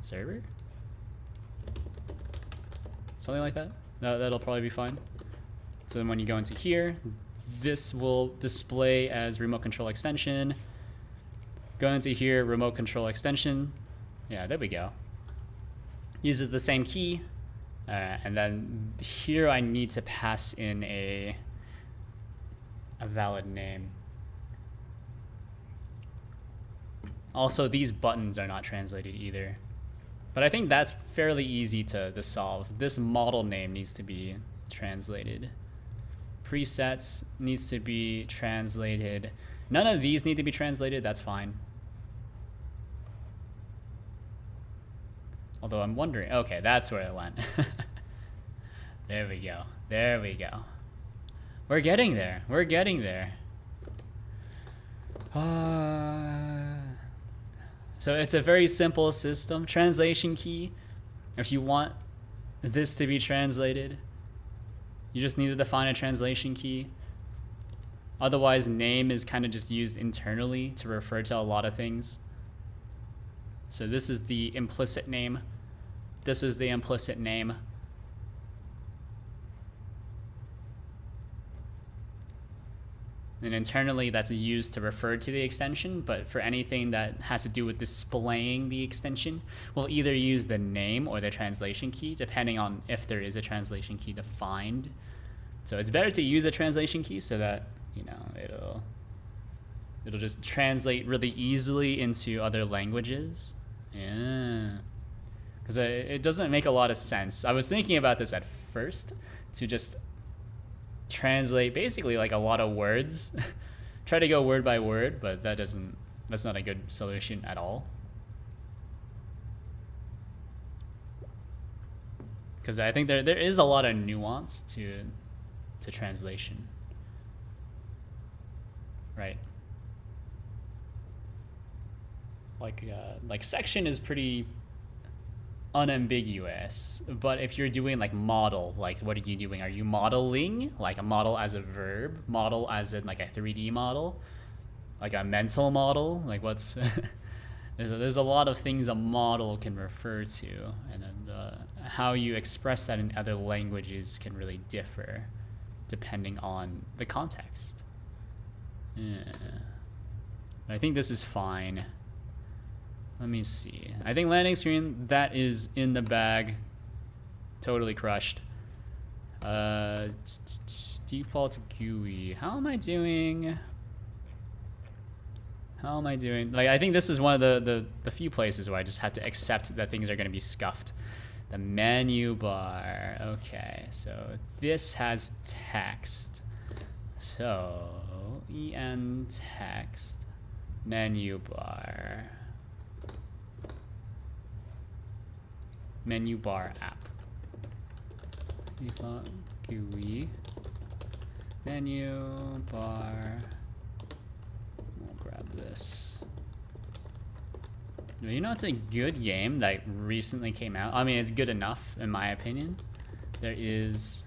server? Something like that. That'll probably be fine. So then when you go into here, this will display as remote control extension. Go into here, remote control extension. Yeah, there we go. Uses the same key. And then here I need to pass in a valid name. Also, these buttons are not translated either. But I think that's fairly easy to solve. This model name needs to be translated. Presets needs to be translated. None of these need to be translated, that's fine. Although I'm wondering, okay, that's where it went. There we go, there we go. We're getting there, we're getting there. So it's a very simple system. Translation key, if you want this to be translated, you just need to define a translation key. Otherwise, name is kind of just used internally to refer to a lot of things. So this is the implicit name. This is the implicit name. And internally, that's used to refer to the extension, but for anything that has to do with displaying the extension, we'll either use the name or the translation key, depending on if there is a translation key defined. So it's better to use a translation key so that, you know, it'll just translate really easily into other languages. Yeah. Because it doesn't make a lot of sense. I was thinking about this at first, to just translate basically like a lot of words. Try to go word by word, but that's not a good solution at all. Because I think there is a lot of nuance to translation. Right. Like section is pretty unambiguous, but if you're doing like model, like what are you doing? Are you modeling, like a model as a verb, model as in like a 3D model, like a mental model, like what's there's a lot of things a model can refer to, and then how you express that in other languages can really differ depending on the context. Yeah. I think this is fine. Let me see. I think landing screen, that is in the bag. Totally crushed. Default GUI. How am I doing? How am I doing? Like, I think this is one of the few places where I just have to accept that things are going to be scuffed. The menu bar. Okay, so this has text. So, en text. Menu bar. Menu bar app. Default GUI. Menu bar. We'll grab this. You know, it's a good game that recently came out. I mean, it's good enough, in my opinion. There is...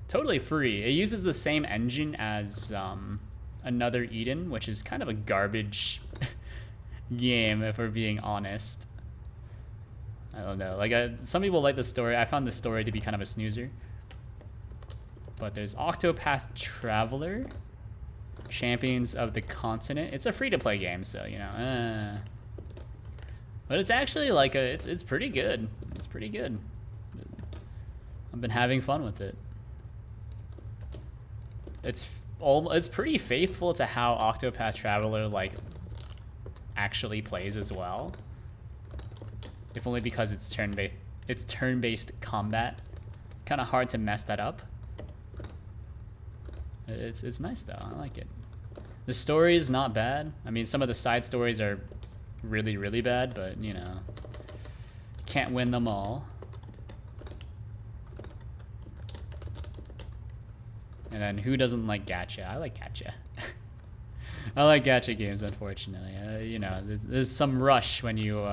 Totally free. It uses the same engine as Another Eden, which is kind of a garbage game, if we're being honest. I don't know. Like, some people like the story. I found the story to be kind of a snoozer. But there's Octopath Traveler, Champions of the Continent. It's a free-to-play game, so, you know. But it's actually like it's pretty good. It's pretty good. I've been having fun with it. It's pretty faithful to how Octopath Traveler, like, actually plays as well. If only because it's turn-based combat. Kind of hard to mess that up. It's nice though. I like it. The story is not bad. I mean, some of the side stories are really, really bad, but you know, can't win them all. And then who doesn't like gacha? I like gacha. I like gacha games, unfortunately. You know, there's some rush when you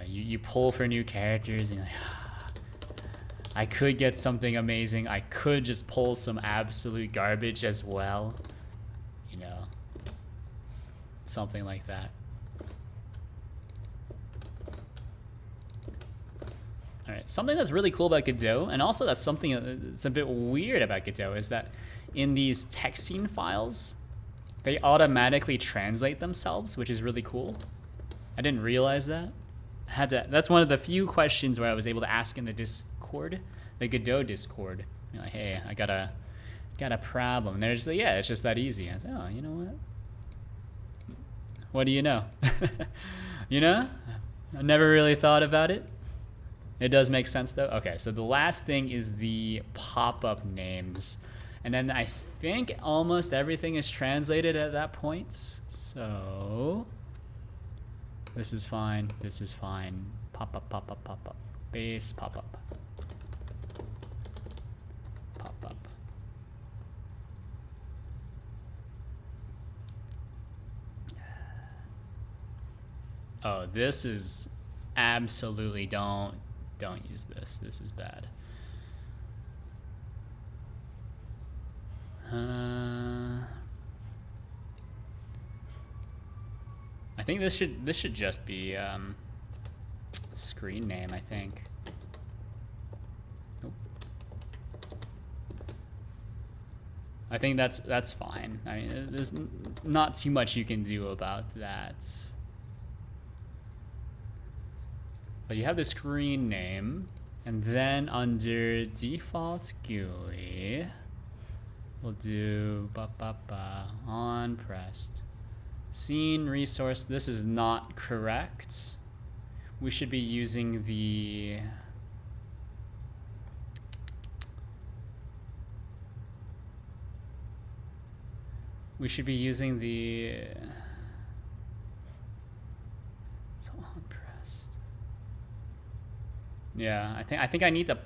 you pull for new characters and you're like, I could get something amazing. I could just pull some absolute garbage as well. You know, something like that. All right, something that's really cool about Godot, and also that's something that's a bit weird about Godot, is that in these texting files, they automatically translate themselves, which is really cool. I didn't realize that. That's one of the few questions where I was able to ask in the Discord, the Godot Discord. You're like, hey, I got a problem. And they're just like, yeah, it's just that easy. I said, oh, you know what? What do you know? You know? I never really thought about it. It does make sense though. Okay, so the last thing is the pop-up names. And then I think almost everything is translated at that point. So this is fine. This is fine. Pop up, pop up, pop up. Base, pop up. Pop up. Oh, this is absolutely don't use this. This is bad. I think this should just be screen name, I think. Nope. I think that's fine. I mean, there's not too much you can do about that. But you have the screen name, and then under default GUI, we'll do on pressed. Scene resource, this is not correct. We should be using the so on pressed. Yeah, I think I need to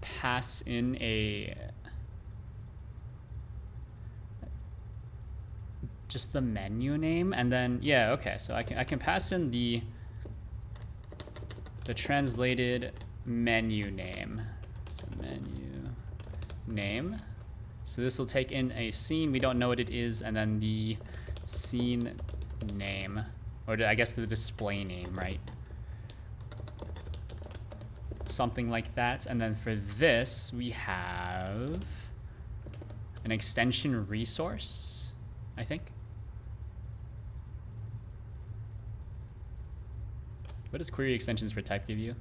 pass in just the menu name, and then yeah, okay, so I can pass in the translated menu name. So menu name. So this will take in a scene, we don't know what it is, and then the scene name, or I guess the display name, right? Something like that. And then for this we have an extension resource, I think. What does query extensions for type give you?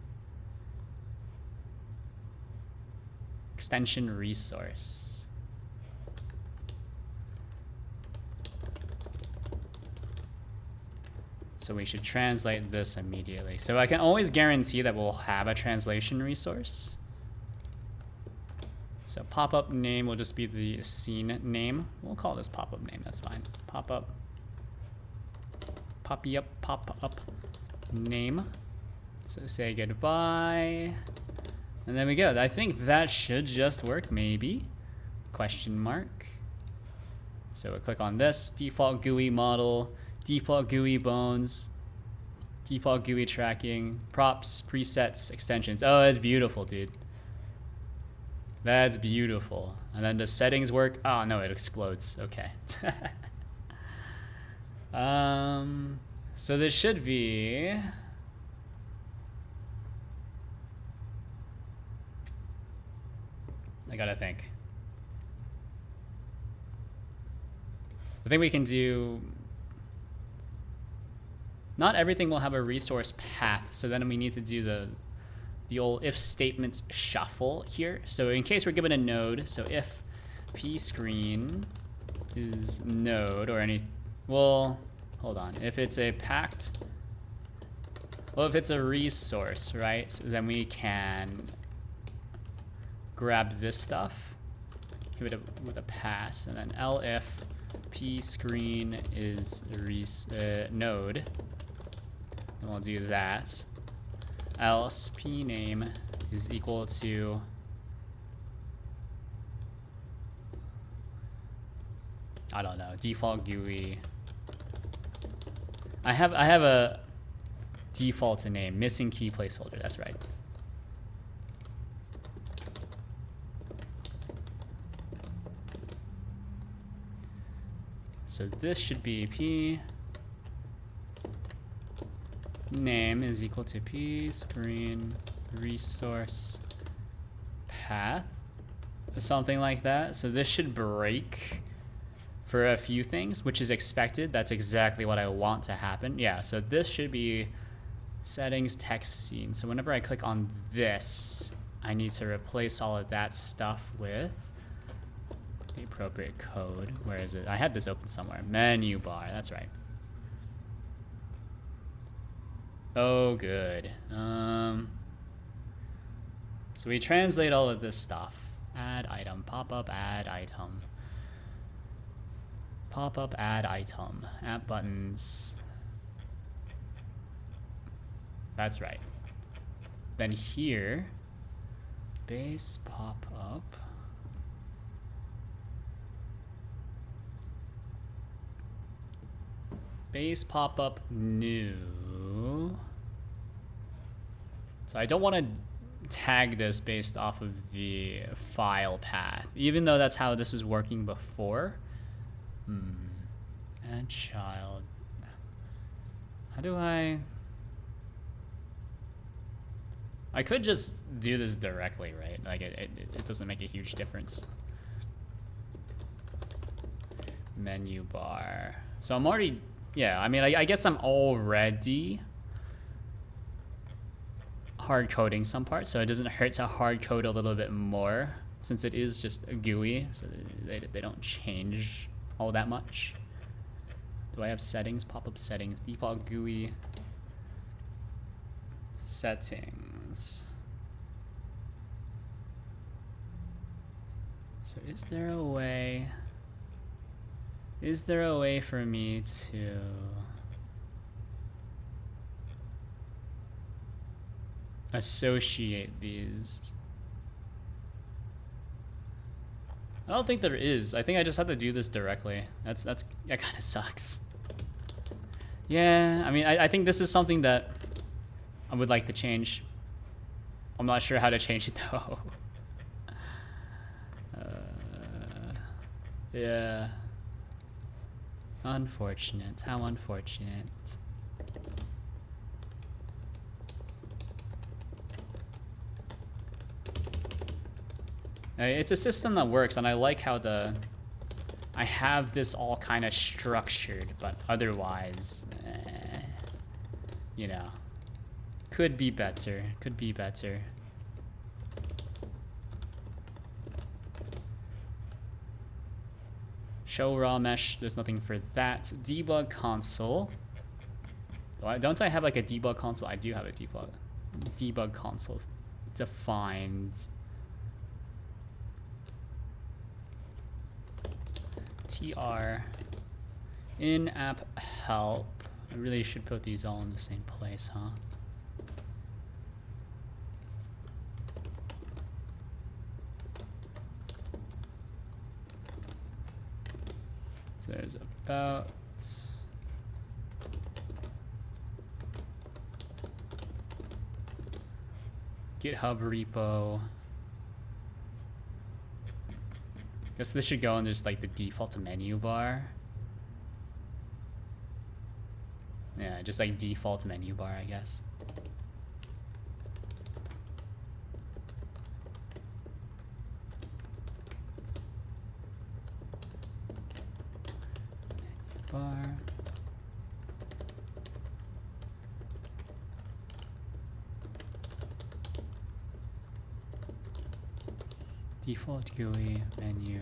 Extension resource. So we should translate this immediately. So I can always guarantee that we'll have a translation resource. So pop-up name will just be the scene name. We'll call this pop-up name, that's fine. Pop-up, poppy-up, pop-up name. So say goodbye. And then we go. I think that should just work, maybe. Question mark. So we'll click on this, default GUI model, default GUI bones, default GUI tracking, props, presets, extensions. Oh, that's beautiful, dude. That's beautiful. And then the settings work. Oh no, it explodes. Okay. So this should be. I gotta think. I think we can do. Not everything will have a resource path, so then we need to do the old if statement shuffle here. So in case we're given a node, so if p screen is node or any, well, hold on. If it's a packed, well, if it's a resource, right? Then we can grab this stuff, give it with a pass, and then elif p screen is node, and we'll do that. Else p name is equal to I don't know, default GUI. I have a default name, missing key placeholder, that's right. So this should be p name is equal to p screen resource path, something like that. So this should break for a few things, which is expected. That's exactly what I want to happen. Yeah, so this should be settings text scene. So whenever I click on this, I need to replace all of that stuff with the appropriate code. Where is it? I had this open somewhere. Menu bar, that's right. Oh, good. So we translate all of this stuff. Add item, pop-up, add item. Pop-up, add item. App buttons. That's right. Then here, base pop-up. Base pop-up new. So I don't want to tag this based off of the file path, even though that's how this is working before. Add child. How do I could just do this directly, right? Like it doesn't make a huge difference. Menu bar. So I'm already, yeah, I mean, I guess I'm already hard coding some parts, so it doesn't hurt to hard code a little bit more since it is just a GUI, so they don't change all that much. Do I have settings? Pop-up settings, default GUI settings. So is there a way for me to associate these? I don't think there is. I think I just have to do this directly. That kind of sucks. Yeah, I mean, I think this is something that I would like to change. I'm not sure how to change it though. Yeah. Unfortunate. How unfortunate. It's a system that works, and I like how I have this all kind of structured, but otherwise, you know, could be better. Could be better. Show raw mesh, there's nothing for that. Debug console. Don't I have like a debug console? I do have a debug console defined. TR in-app help. I really should put these all in the same place, huh? So there's about GitHub repo. Guess this should go in just like the default menu bar. Yeah, just like default menu bar, I guess. Menu bar. Default GUI menu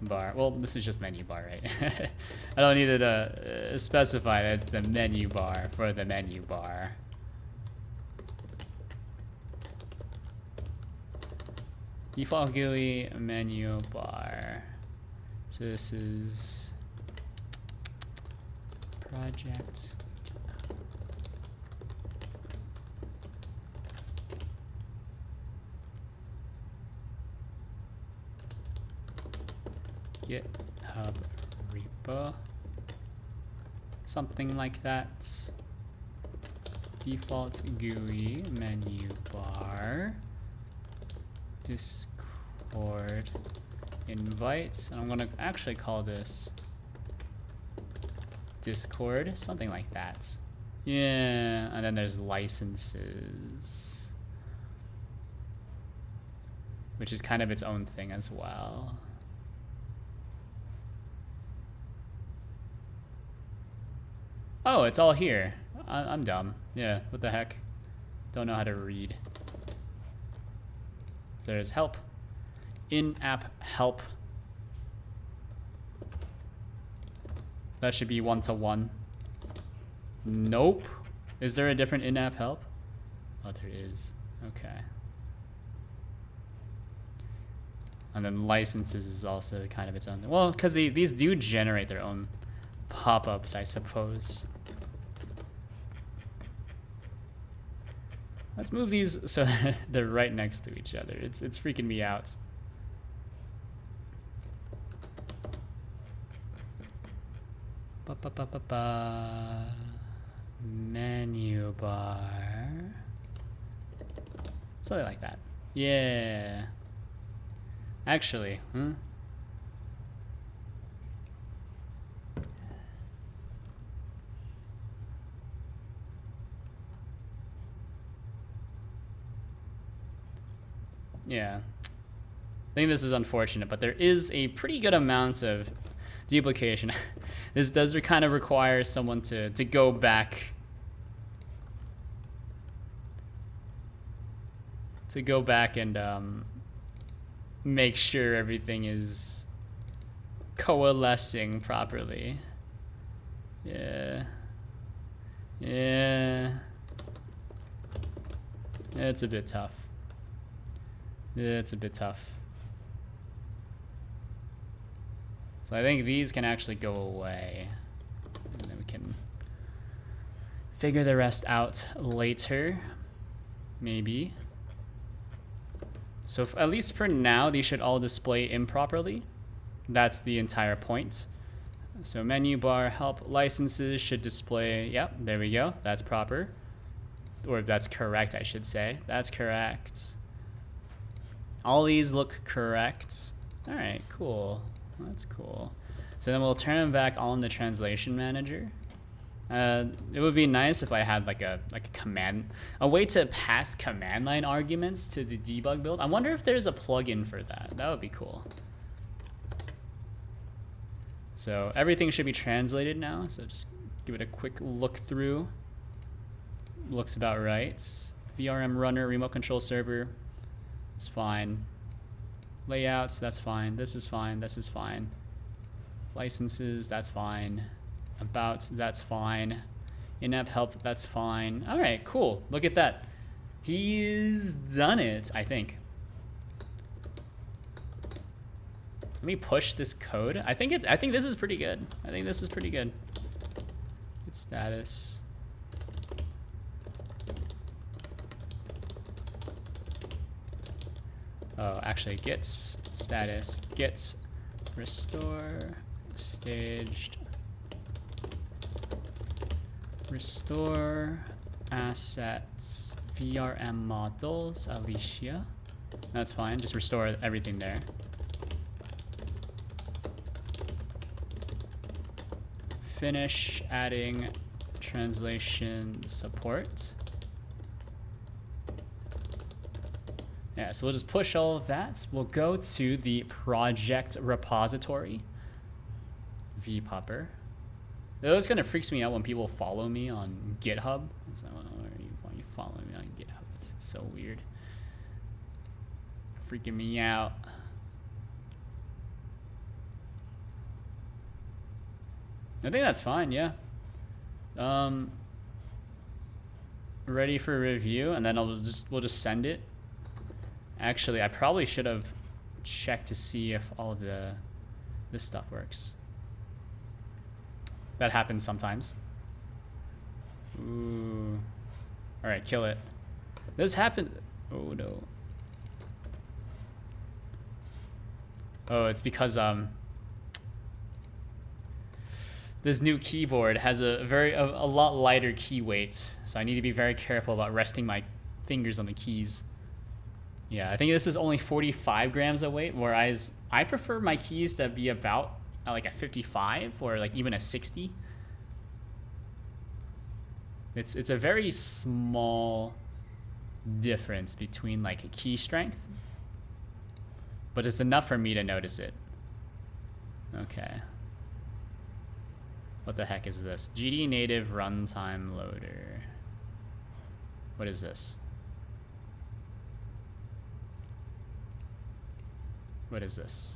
bar. Well, this is just menu bar, right? I don't need to specify that it's the menu bar for the menu bar. Default GUI menu bar. So this is project. GitHub repo, something like that. Default GUI menu bar, Discord invite, and I'm gonna actually call this Discord, something like that. Yeah, and then there's licenses, which is kind of its own thing as well. Oh, it's all here. I'm dumb. Yeah, what the heck? Don't know how to read. There's help. In-app help. That should be 1-to-1. Nope. Is there a different in-app help? Oh, there is. Okay. And then licenses is also kind of its own thing. Well, because these do generate their own pop-ups, I suppose. Let's move these so they're right next to each other. It's freaking me out. Menu bar. Something like that. Yeah. Actually, yeah. I think this is unfortunate, but there is a pretty good amount of duplication. This does kind of require someone to go back. To go back and make sure everything is coalescing properly. Yeah. Yeah. It's a bit tough. It's a bit tough. So I think these can actually go away. And then we can figure the rest out later. Maybe. So at least for now, these should all display improperly. That's the entire point. So menu bar help licenses should display, yep, there we go. That's proper. Or that's correct, I should say. That's correct. All these look correct. All right, cool. That's cool. So then we'll turn them back on the translation manager. It would be nice if I had like a command, a way to pass command line arguments to the debug build. I wonder if there's a plugin for that. That would be cool. So everything should be translated now. So just give it a quick look through. Looks about right. VRM runner, remote control server. It's fine. Layouts, that's fine. This is fine. This is fine. Licenses, that's fine. About, that's fine. In-app help, that's fine. All right, cool. Look at that. He's done it, I think. Let me push this code. I think this is pretty good. I think this is pretty good. Get status. Oh, actually, gets status, gets restore staged. Restore assets, VRM models, Alicia. That's fine, just restore everything there. Finish adding translation support. Yeah, so we'll just push all of that. We'll go to the project repository, vpupper. It always kind of freaks me out when people follow me on GitHub. So, why are you following me on GitHub? It's so weird. Freaking me out. I think that's fine, yeah. Ready for review, and then we'll just send it. Actually, I probably should have checked to see if all of this stuff works. That happens sometimes. Ooh. All right, kill it. This happened. Oh no. Oh, it's because this new keyboard has a lot lighter key weight, so I need to be very careful about resting my fingers on the keys. Yeah, I think this is only 45 grams of weight, whereas I prefer my keys to be about like a 55 or like even a 60. It's a very small difference between like key strength, but it's enough for me to notice it. Okay. What the heck is this? GD native runtime loader. What is this? What is this?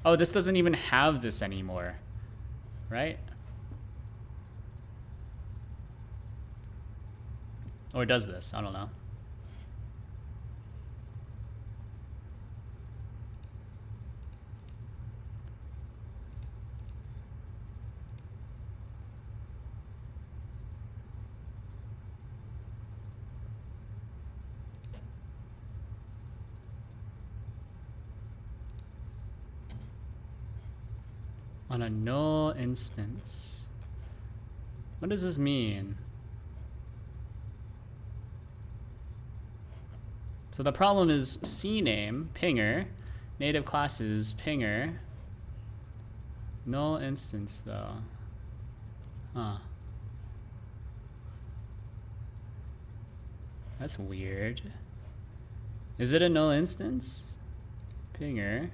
Oh, this doesn't even have this anymore, right? Or does this? I don't know. On a null instance. What does this mean? So the problem is CNAME, pinger, native classes, pinger, null instance though. Huh. That's weird. Is it a null instance? Pinger.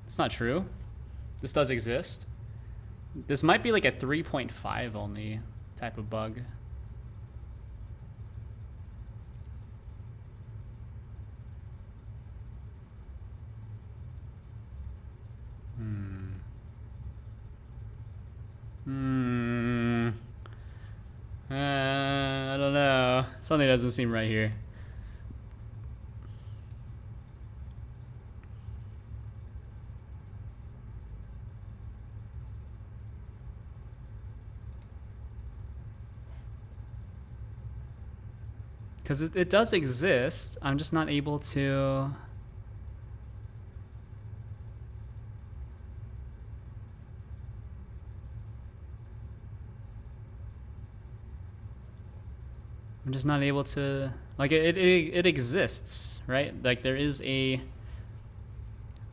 It's not true. This does exist. This might be like a 3.5 only type of bug. I don't know. Something doesn't seem right here. Because it does exist. I'm just not able to... I'm just not able to... Like, it exists, right? Like, there is a...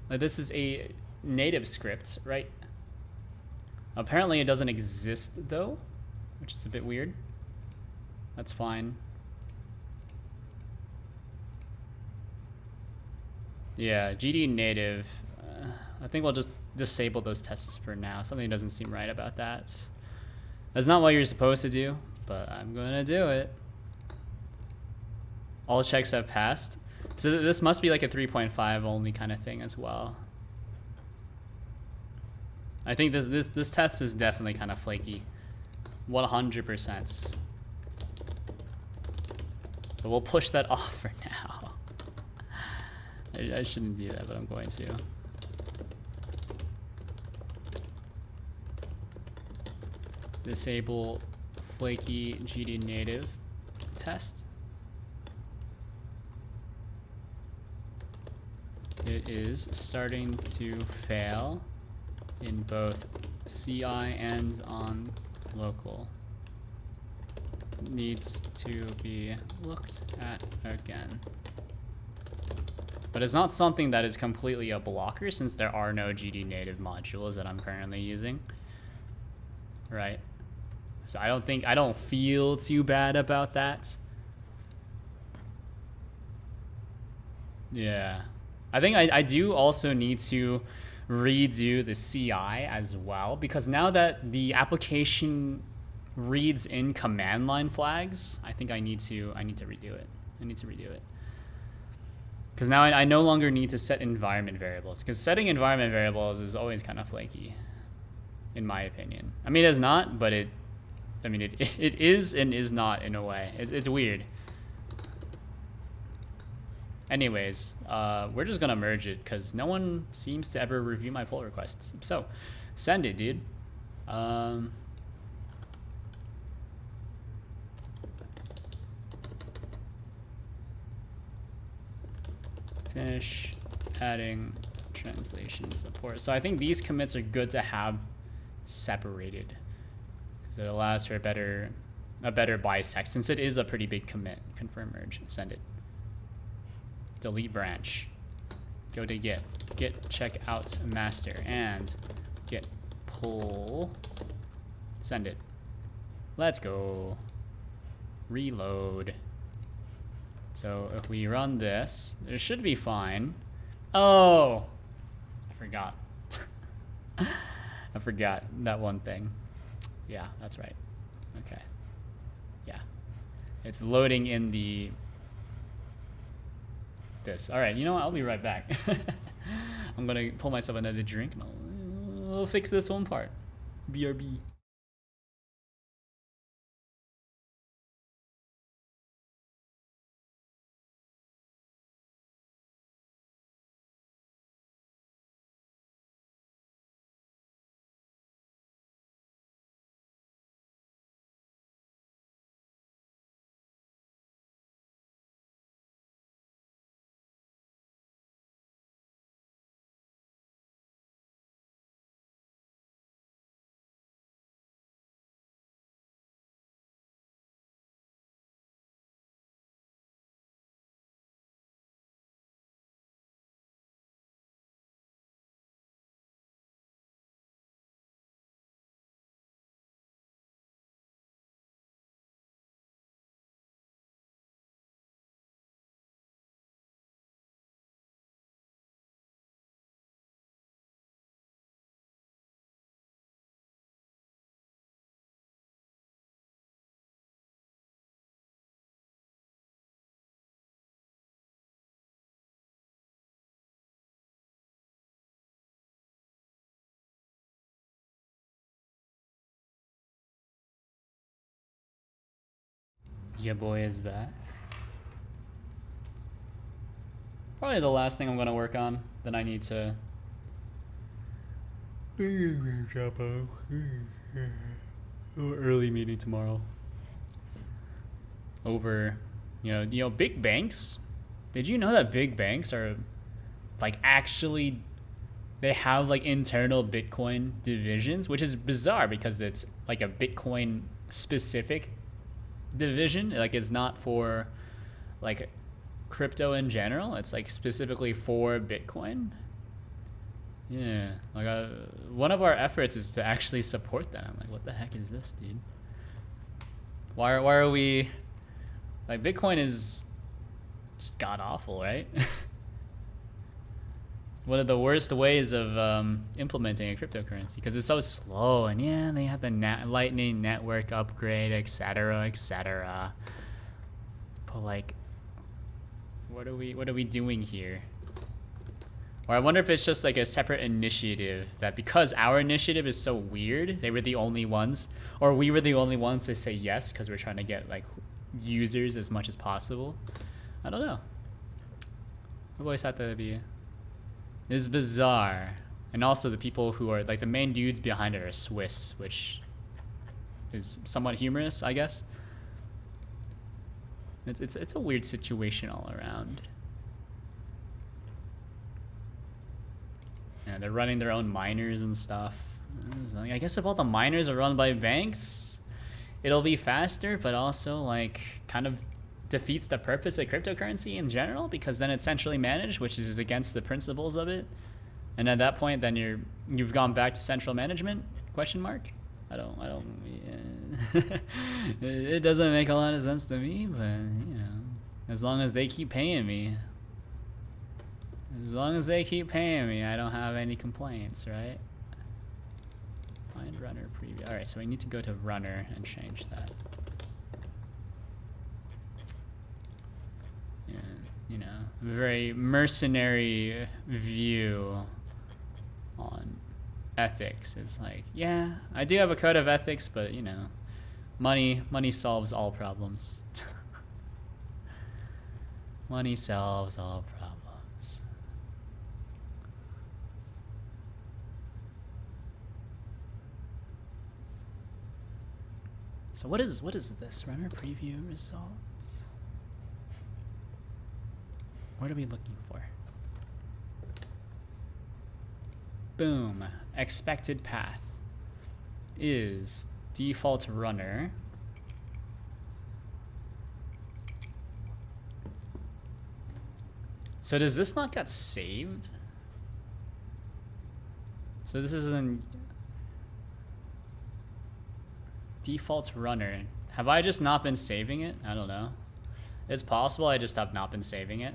Like, this is a native script, right? Apparently it doesn't exist though, which is a bit weird. That's fine. Yeah, GD native. I think we'll just disable those tests for now. Something doesn't seem right about that. That's not what you're supposed to do, but I'm gonna do it. All checks have passed. So this must be like a 3.5 only kind of thing as well. I think this test is definitely kind of flaky. 100%. But we'll push that off for now. I shouldn't do that, but I'm going to. Disable flaky GD native test. It is starting to fail in both CI and on local. Needs to be looked at again. But it's not something that is completely a blocker since there are no GD native modules that I'm currently using. Right. So I don't feel too bad about that. Yeah. I think I do also need to redo the CI as well, because now that the application reads in command line flags, I think I need to redo it. I need to redo it. Because now I no longer need to set environment variables, because setting environment variables is always kind of flaky, in my opinion. I mean, it's not, but it is and is not in a way. It's weird. Anyways, we're just gonna merge it because no one seems to ever review my pull requests. So, send it, dude. Finish adding translation support. So I think these commits are good to have separated because it allows for a better bisect, since it is a pretty big commit. Confirm merge, send it. Delete branch. Go to git check out master and git pull. Send it. Let's go. Reload. So if we run this, it should be fine. Oh, I forgot. I forgot that one thing. Yeah, that's right. Okay. Yeah. It's loading in this. All right, you know what? I'll be right back. I'm gonna pull myself another drink and I'll fix this one part. BRB. Your boy is back. Probably the last thing I'm gonna work on. Then I need to early meeting tomorrow. Over, you know, big banks. Did you know that big banks are like actually they have like internal Bitcoin divisions, which is bizarre because it's like a Bitcoin specific division. Like it's not for like crypto in general. It's like specifically for Bitcoin. Yeah, like one of our efforts is to actually support that. I'm like, what the heck is this, dude? Why are we like, Bitcoin is just god awful, right? One of the worst ways of implementing a cryptocurrency because it's so slow, and yeah, they have the Lightning Network upgrade, etc., etc. But like, what are we doing here? Or I wonder if it's just like a separate initiative that because our initiative is so weird, they were the only ones, or we were the only ones to say yes because we're trying to get like users as much as possible. I don't know. I've always had to be. It's bizarre. And also the people who are like the main dudes behind it are Swiss, which is somewhat humorous, I guess. It's a weird situation all around. Yeah, they're running their own miners and stuff. I guess if all the miners are run by banks, it'll be faster, but also like kind of defeats the purpose of cryptocurrency in general because then it's centrally managed, which is against the principles of it. And at that point, then you've gone back to central management? Question mark? I don't. Yeah. It doesn't make a lot of sense to me, but you know, as long as they keep paying me. As long as they keep paying me, I don't have any complaints, right? Find runner preview. All right, so we need to go to runner and change that. Yeah, you know, a very mercenary view on ethics. It's like, yeah, I do have a code of ethics, but you know, money solves all problems. Money solves all problems. So what is this? Runner preview results. What are we looking for? Boom. Expected path is default runner. So does this not get saved? So this is an default runner. Have I just not been saving it? I don't know. It's possible I just have not been saving it.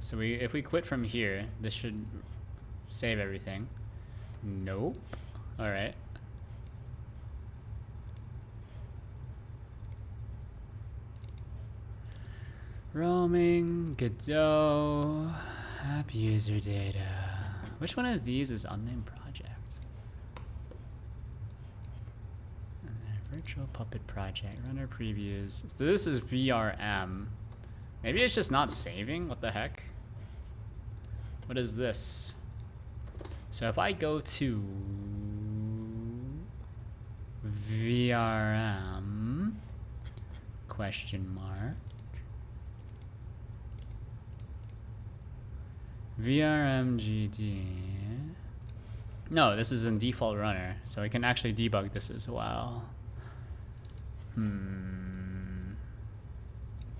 So if we quit from here, this should save everything. Nope. All right. Roaming, Godot, app user data. Which one of these is unnamed project? Virtual Puppet project, runner previews. So this is VRM. Maybe it's just not saving. What the heck? What is this? So if I go to VRM question mark VRM GD. No, this is in default runner, so I can actually debug this as well.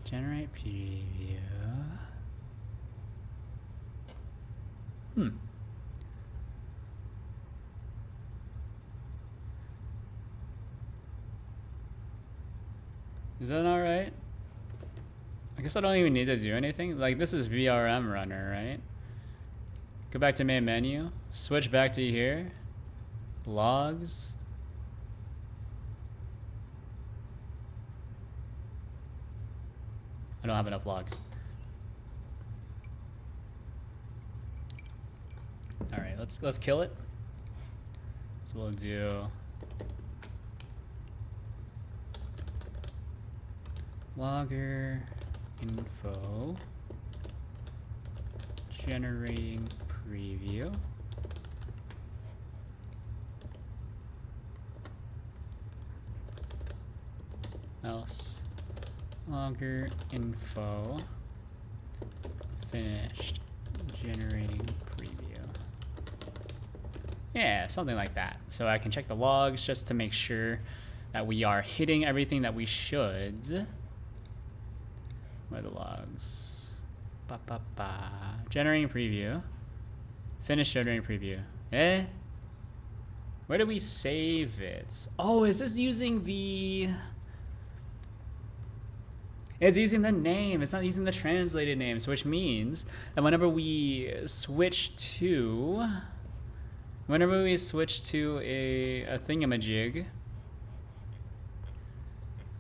Generate preview. Is that alright? I guess I don't even need to do anything. Like, this is VRM runner, right? Go back to main menu. Switch back to here. Logs. I don't have enough logs. All right, let's kill it. So we'll do logger info generating preview. Else logger info finished generating preview. Yeah, something like that. So I can check the logs just to make sure that we are hitting everything that we should. Where are the logs? Generating preview. Finish rendering preview. Eh? Where do we save it? Oh, is this using the... It's using the name. It's not using the translated names, which means that whenever we switch to a thingamajig,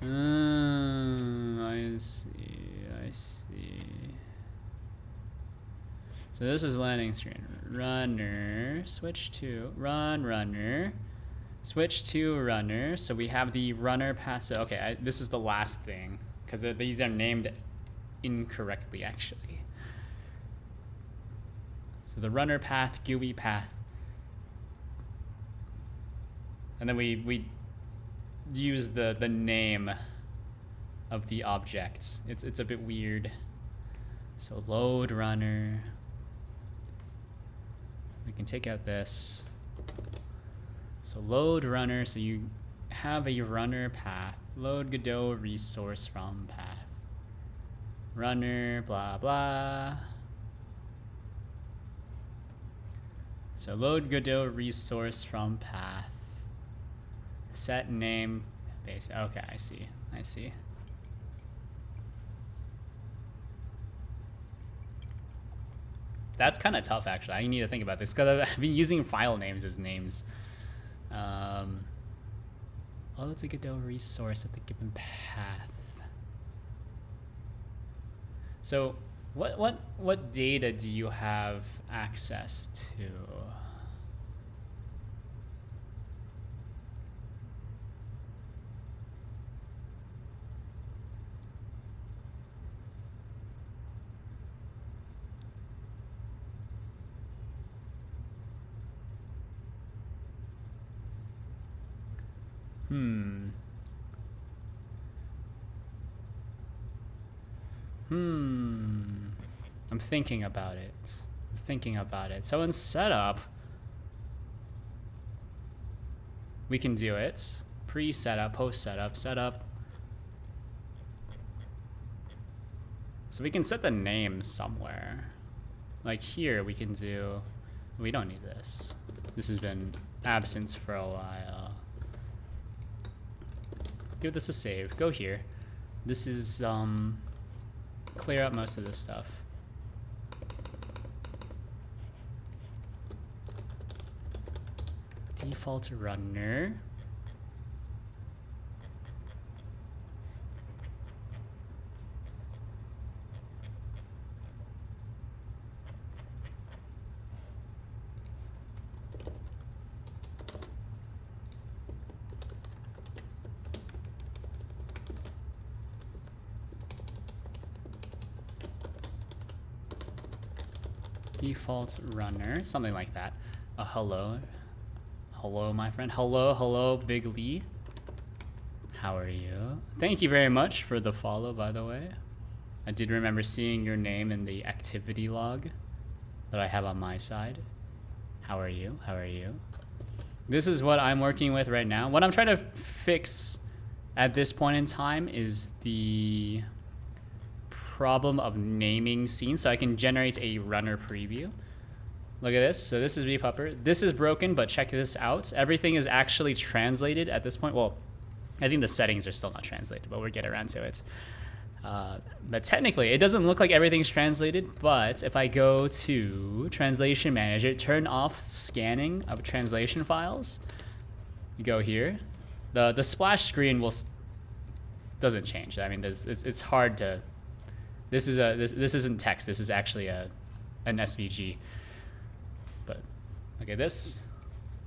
I see. So this is landing screen. Runner, switch to runner, switch to runner. So we have the runner pass. So okay, this is the last thing because these are named incorrectly actually. So the runner path, GUI path, and then we use the name of the object. It's a bit weird. So load runner. We can take out this. So load runner, so you have a runner path. Load Godot resource from path. Runner, blah, blah. So load Godot resource from path. Set name base. Okay, I see. That's kind of tough, actually. I need to think about this because I've been using file names as names. Oh, it's a Godot resource at the given path. So, what data do you have access to? I'm thinking about it. So in setup, we can do it. Pre-setup, post-setup, setup. So we can set the name somewhere. Like here, we can do... We don't need this. This has been absent for a while. Give this a save. Go here. This is clear up most of this stuff. Default runner. Default runner, something like that. Hello, my friend. Hello, Big Lee. How are you? Thank you very much for the follow, by the way. I did remember seeing your name in the activity log that I have on my side. How are you? This is what I'm working with right now. What I'm trying to fix at this point in time is the problem of naming scenes, so I can generate a runner preview. Look at this. So this is VPupper. This is broken, but check this out. Everything is actually translated at this point. Well, I think the settings are still not translated, but we'll get around to it. But technically, it doesn't look like everything's translated, but if I go to Translation Manager, turn off scanning of translation files, you go here, the splash screen doesn't change. I mean, it's hard to... This isn't text. This is actually an SVG. But look at this.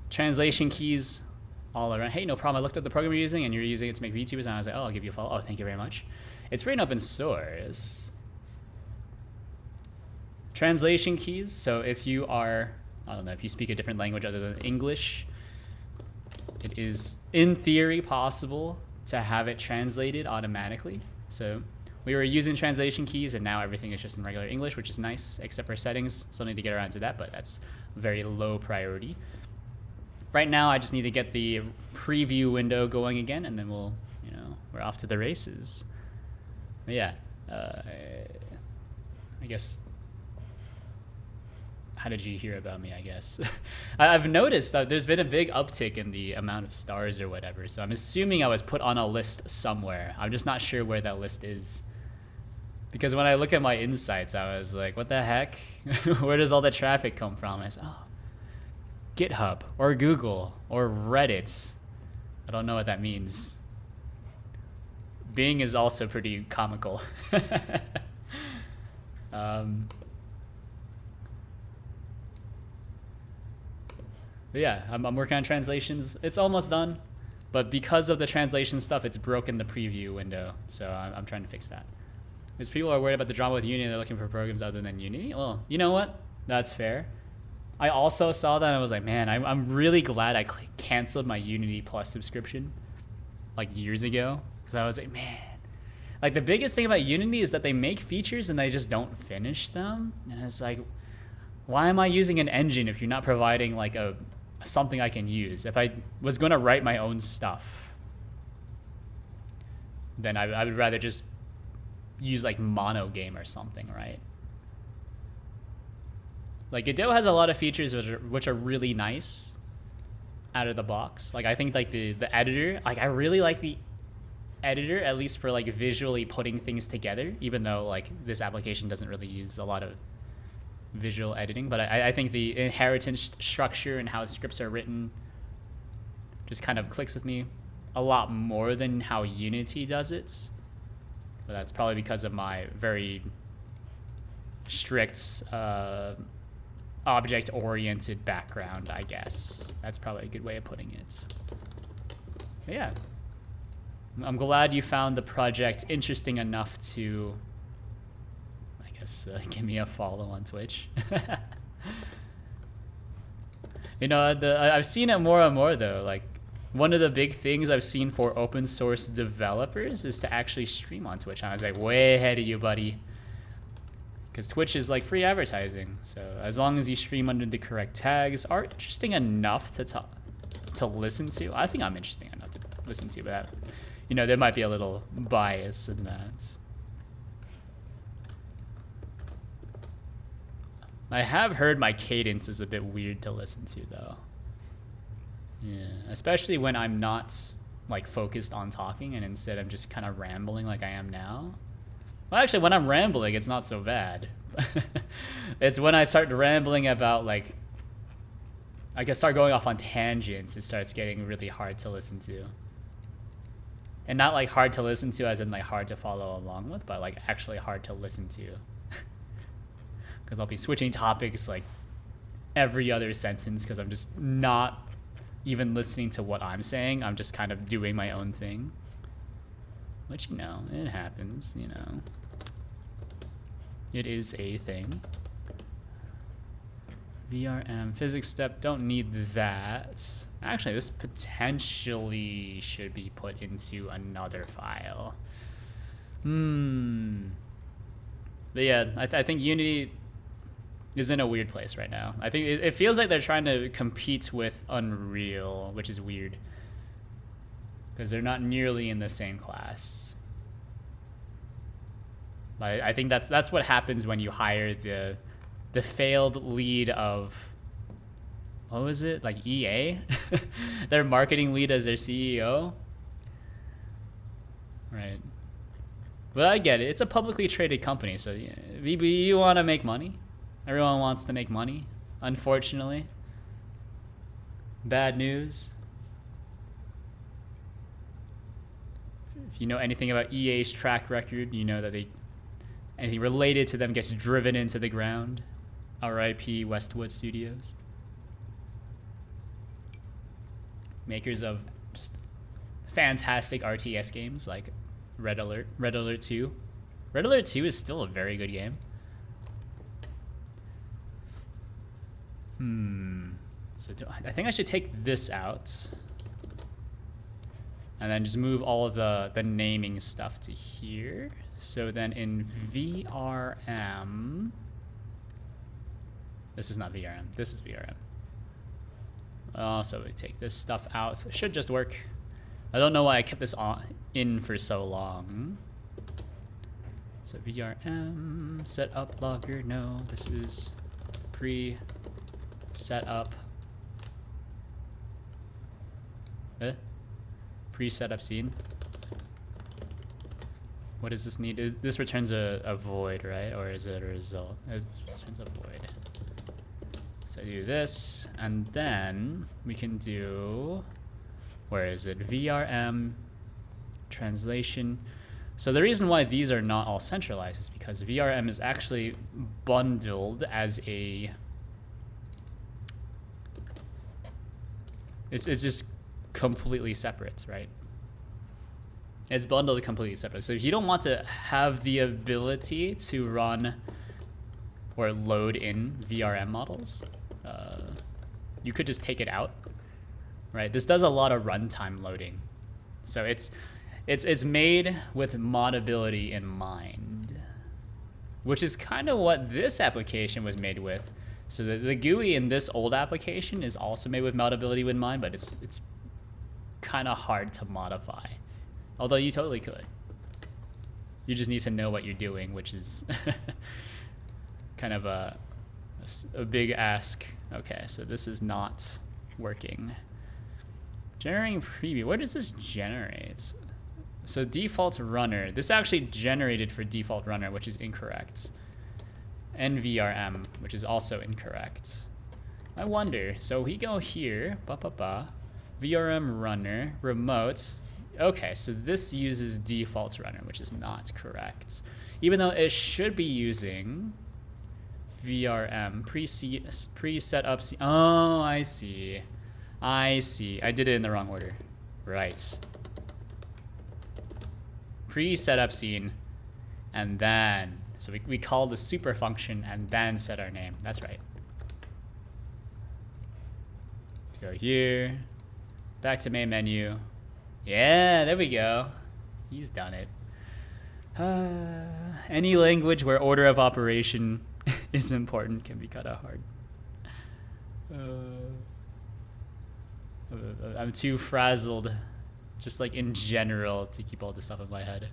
Translation keys all around. Hey, no problem. I looked at the program you're using, and you're using it to make VTubers, and I was like, oh, I'll give you a follow. Oh, thank you very much. It's written open source. Translation keys. So if you are, I don't know, if you speak a different language other than English, it is in theory possible to have it translated automatically. So we were using translation keys, and now everything is just in regular English, which is nice, except for settings. Still need to get around to that, but that's very low priority. Right now, I just need to get the preview window going again, and then we're off to the races. But yeah, I guess how did you hear about me, I guess. I've noticed that there's been a big uptick in the amount of stars or whatever, so I'm assuming I was put on a list somewhere. I'm just not sure where that list is. Because when I look at my insights, I was like, what the heck? Where does all the traffic come from? I said, oh, GitHub or Google or Reddit. I don't know what that means. Bing is also pretty comical. But yeah, I'm working on translations. It's almost done, but because of the translation stuff, it's broken the preview window. So I'm trying to fix that. Because people are worried about the drama with Unity, they're looking for programs other than Unity. Well, you know what? That's fair. I also saw that and I was like, man, I'm really glad I canceled my Unity Plus subscription like years ago. Because I was like, man, like the biggest thing about Unity is that they make features and they just don't finish them. And it's like, why am I using an engine if you're not providing like something I can use? If I was going to write my own stuff, then I would rather just use like Mono Game or something, right? Like Godot has a lot of features which are really nice out of the box. Like I think like the editor, like I really like the editor, at least for like visually putting things together, even though like this application doesn't really use a lot of visual editing. But I think the inheritance structure and how scripts are written just kind of clicks with me a lot more than how Unity does it. But that's probably because of my very strict object-oriented background, I guess. That's probably a good way of putting it. But yeah. I'm glad you found the project interesting enough to, I guess, give me a follow on Twitch. You know, I've seen it more and more, though. Like, one of the big things I've seen for open source developers is to actually stream on Twitch. And I was like, way ahead of you, buddy. Because Twitch is like free advertising. So as long as you stream under the correct tags, are interesting enough to listen to. I think I'm interesting enough to listen to, but you know, there might be a little bias in that. I have heard my cadence is a bit weird to listen to, though. Yeah, especially when I'm not like focused on talking and instead I'm just kind of rambling like I am now. Well, actually, when I'm rambling, it's not so bad. It's when I start rambling about like, I can start going off on tangents, it starts getting really hard to listen to. And not like hard to listen to as in like hard to follow along with, but like actually hard to listen to. Because I'll be switching topics like every other sentence because I'm just not even listening to what I'm saying. I'm just kind of doing my own thing. Which, you know, it happens, you know. It is a thing. VRM, physics step, don't need that. Actually, this potentially should be put into another file. But yeah, I think Unity is in a weird place right now. I think it feels like they're trying to compete with Unreal, which is weird. Because they're not nearly in the same class. I think that's what happens when you hire the failed lead of, what was it, like EA? Their marketing lead as their CEO. Right. But I get it. It's a publicly traded company, so you want to make money. Everyone wants to make money, unfortunately. Bad news. If you know anything about EA's track record, you know that anything related to them gets driven into the ground. R.I.P. Westwood Studios. Makers of just fantastic RTS games like Red Alert 2. Red Alert 2 is still a very good game. So I think I should take this out. And then just move all of the naming stuff to here. So then in VRM, this is not VRM, this is VRM. So we take this stuff out. It should just work. I don't know why I kept this in for so long. So VRM, set up logger, no, this is pre-setup. Pre-setup scene. What does this need? This returns a void, right? Or is it a result? It returns a void. So I do this, and then we can do, where is it? VRM, translation. So the reason why these are not all centralized is because VRM is actually bundled as a, it's just completely separate, right? It's bundled completely separate. So if you don't want to have the ability to run or load in VRM models, you could just take it out, right? This does a lot of runtime loading. So it's made with modability in mind, which is kind of what this application was made with. So the GUI in this old application is also made with modability in mind, but it's kind of hard to modify. Although you totally could. You just need to know what you're doing, which is kind of a big ask. Okay, so this is not working. Generating preview. Where does this generate? So default runner. This actually generated for default runner, which is incorrect. NVRM, which is also incorrect. I wonder. So we go here. VRM runner remote. Okay, so this uses default runner, which is not correct. Even though it should be using VRM pre-setup. Oh, I see. I did it in the wrong order. Right. Pre-setup scene, and then, so we call the super function and then set our name. That's right. Let's go here, back to main menu. Yeah, there we go. He's done it. Any language where order of operation is important can be kind of hard. I'm too frazzled, just like in general, to keep all this stuff in my head.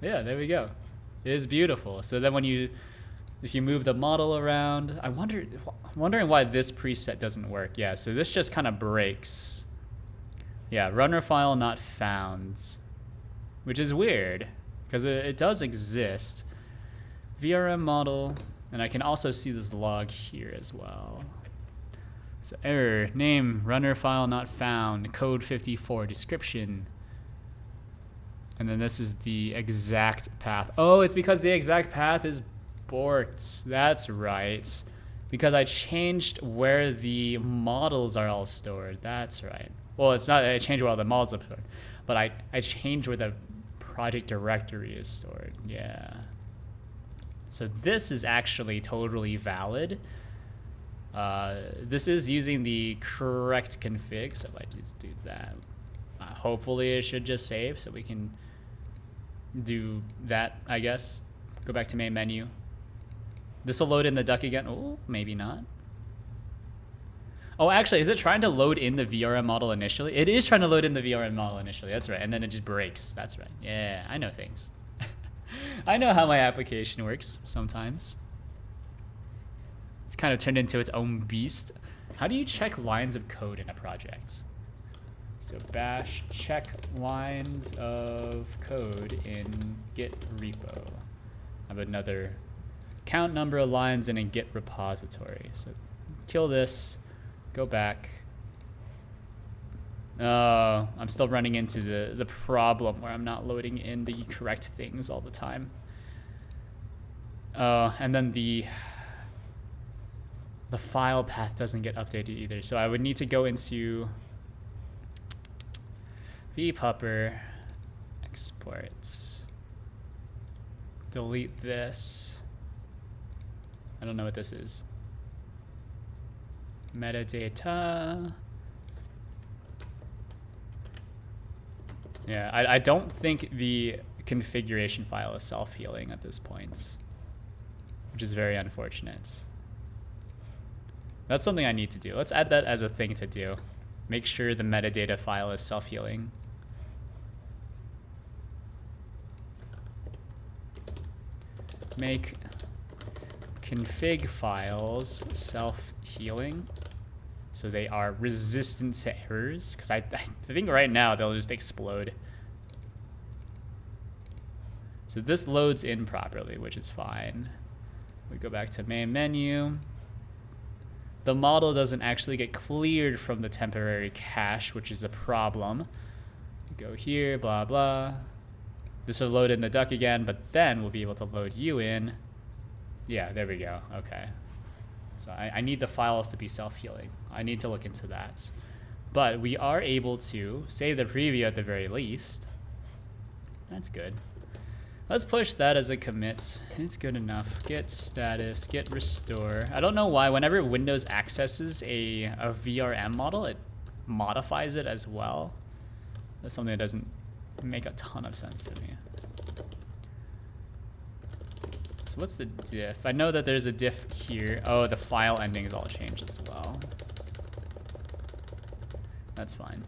Yeah, there we go. It is beautiful. So then if you move the model around, I'm wondering why this preset doesn't work. Yeah, so this just kind of breaks. Yeah, runner file not found, which is weird because it does exist. VRM model, and I can also see this log here as well. So error, name, runner file not found, code 54, description. And then this is the exact path. Oh, it's because the exact path is borked. That's right. Because I changed where the models are all stored. That's right. Well, it's not that I changed where all the models are stored, but I changed where the project directory is stored. Yeah. So this is actually totally valid. This is using the correct config, so if I just do that, hopefully it should just save, so we can do that, I guess. Go back to main menu. This will load in the duck again. Oh, maybe not. Oh, actually, is it trying to load in the VRM model initially? It is trying to load in the VRM model initially. That's right. And then it just breaks. That's right. Yeah, I know things. I know how my application works sometimes. It's kind of turned into its own beast. How do you check lines of code in a project? So bash check lines of code in Git repo. I have another count number of lines in a Git repository. So kill this. Go back. Oh, I'm still running into the problem where I'm not loading in the correct things all the time. And then the file path doesn't get updated either. So I would need to go into vpupper, exports, delete this. I don't know what this is. Metadata. Yeah, I don't think the configuration file is self-healing at this point, which is very unfortunate. That's something I need to do. Let's add that as a thing to do. Make sure the metadata file is self-healing. Make config files self-healing. So they are resistant to errors. Because I think right now they'll just explode. So this loads in properly, which is fine. We go back to main menu. The model doesn't actually get cleared from the temporary cache, which is a problem. We go here, blah, blah. This will load in the duck again, but then we'll be able to load you in. Yeah, there we go. Okay. So I need the files to be self-healing. I need to look into that. But we are able to save the preview at the very least. That's good. Let's push that as a commit. It's good enough. Git status, git restore. I don't know why whenever Windows accesses a VRM model, it modifies it as well. That's something that doesn't make a ton of sense to me. So what's the diff? I know that there's a diff here. Oh, the file endings all changed as well. That's fine.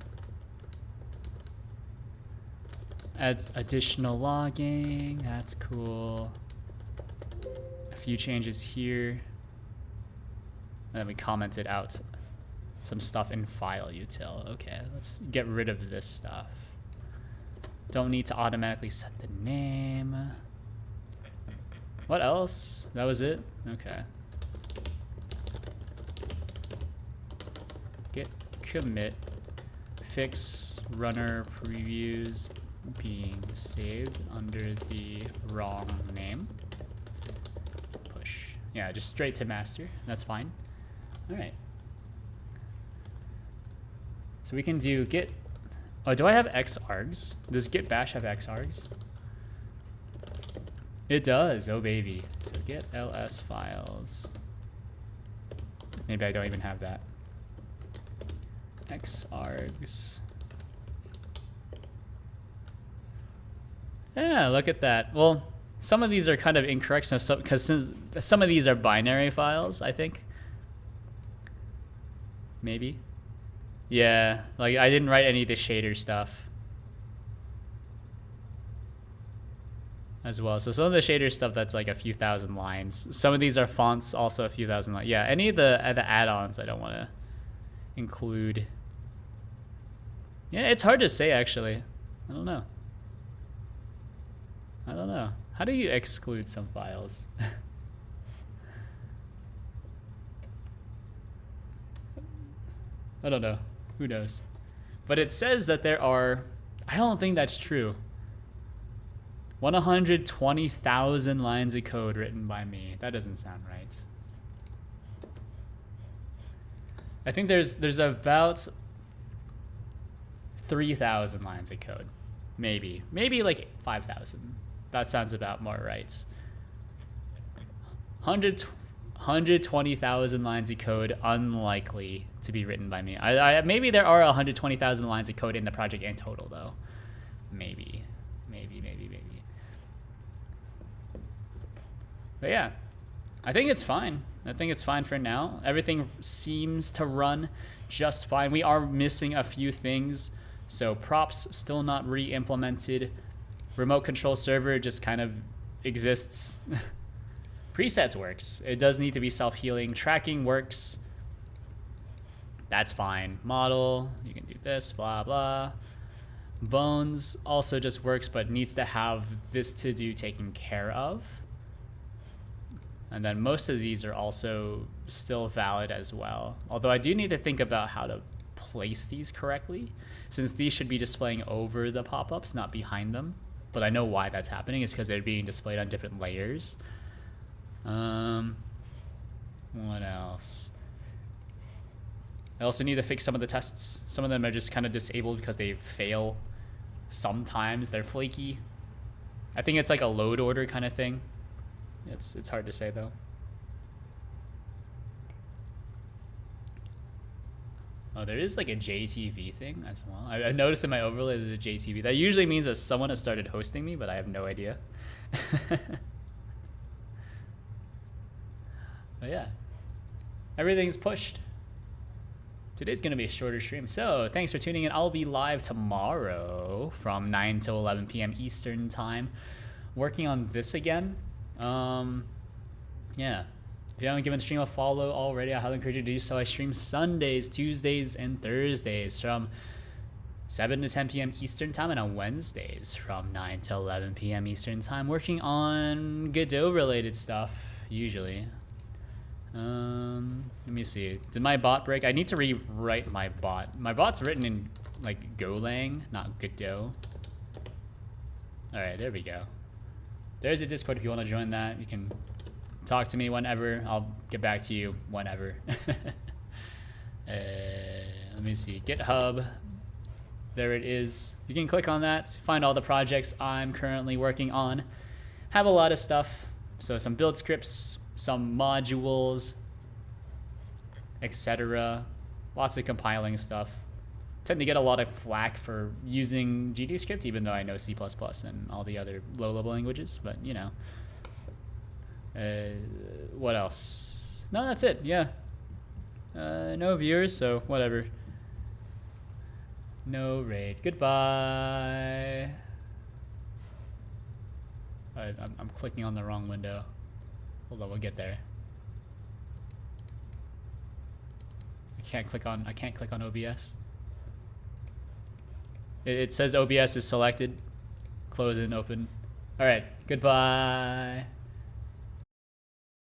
Adds additional logging. That's cool. A few changes here. And then we commented out some stuff in file util. Okay, let's get rid of this stuff. Don't need to automatically set the name. What else? That was it? Okay. Git commit. Fix runner previews being saved under the wrong name. Push. Yeah, just straight to master. That's fine. All right. So we can do git. Oh, do I have xargs? Does git bash have xargs? It does. Oh, baby. So git ls files. Maybe I don't even have that. Xargs. Yeah, look at that. Well, some of these are kind of incorrect because since some of these are binary files, I think. Maybe. Yeah, like I didn't write any of the shader stuff as well. So some of the shader stuff that's like a few thousand lines. Some of these are fonts, also a few thousand lines. Yeah, any of the add-ons I don't want to include. Yeah, it's hard to say actually. I don't know. I don't know. How do you exclude some files? I don't know. Who knows? But it says that there are... I don't think that's true. 120,000 lines of code written by me. That doesn't sound right. I think there's about 3,000 lines of code. Maybe. Maybe like 5,000. That sounds about more right. 120,000 lines of code, unlikely to be written by me. Maybe there are 120,000 lines of code in the project in total, though. Maybe. But yeah, I think it's fine. I think it's fine for now. Everything seems to run just fine. We are missing a few things. So props still not re-implemented. Remote control server just kind of exists. Presets works. It does need to be self-healing. Tracking works. That's fine. Model, you can do this, blah, blah. Bones also just works, but needs to have this to-do taken care of. And then most of these are also still valid as well. Although I do need to think about how to place these correctly, since these should be displaying over the pop-ups, not behind them. But I know why that's happening. It's because they're being displayed on different layers. What else? I also need to fix some of the tests. Some of them are just kind of disabled because they fail. Sometimes they're flaky. I think it's like a load order kind of thing. It's hard to say though. Oh, there is like a JTV thing as well. I noticed in my overlay there's a JTV. That usually means that someone has started hosting me, but I have no idea. But yeah, everything's pushed. Today's going to be a shorter stream, so thanks for tuning in. I'll be live tomorrow from 9 till 11 p.m. Eastern time, working on this again. Yeah, If you haven't given the stream a follow already, I highly encourage you to do so. I stream Sundays, Tuesdays, and Thursdays from 7 to 10 p.m. Eastern time, and on Wednesdays from 9 to 11 p.m. Eastern time, working on Godot related stuff usually. Let me see. Did my bot break? I need to rewrite my bot. My bot's written in like Golang, not Godot. All right, there we go. There's a Discord if you want to join that. You can talk to me whenever. I'll get back to you whenever. Let me see. GitHub. There it is. You can click on that to find all the projects I'm currently working on. Have a lot of stuff. So some build scripts, some modules, etc. Lots of compiling stuff. Tend to get a lot of flack for using GDScript, even though I know C++ and all the other low-level languages. But you know, what else? No, that's it. Yeah. No viewers, so whatever. No raid. Goodbye. I'm clicking on the wrong window. Hold on, we'll get there. I can't click on OBS. It says OBS is selected. Close and open. All right. Goodbye.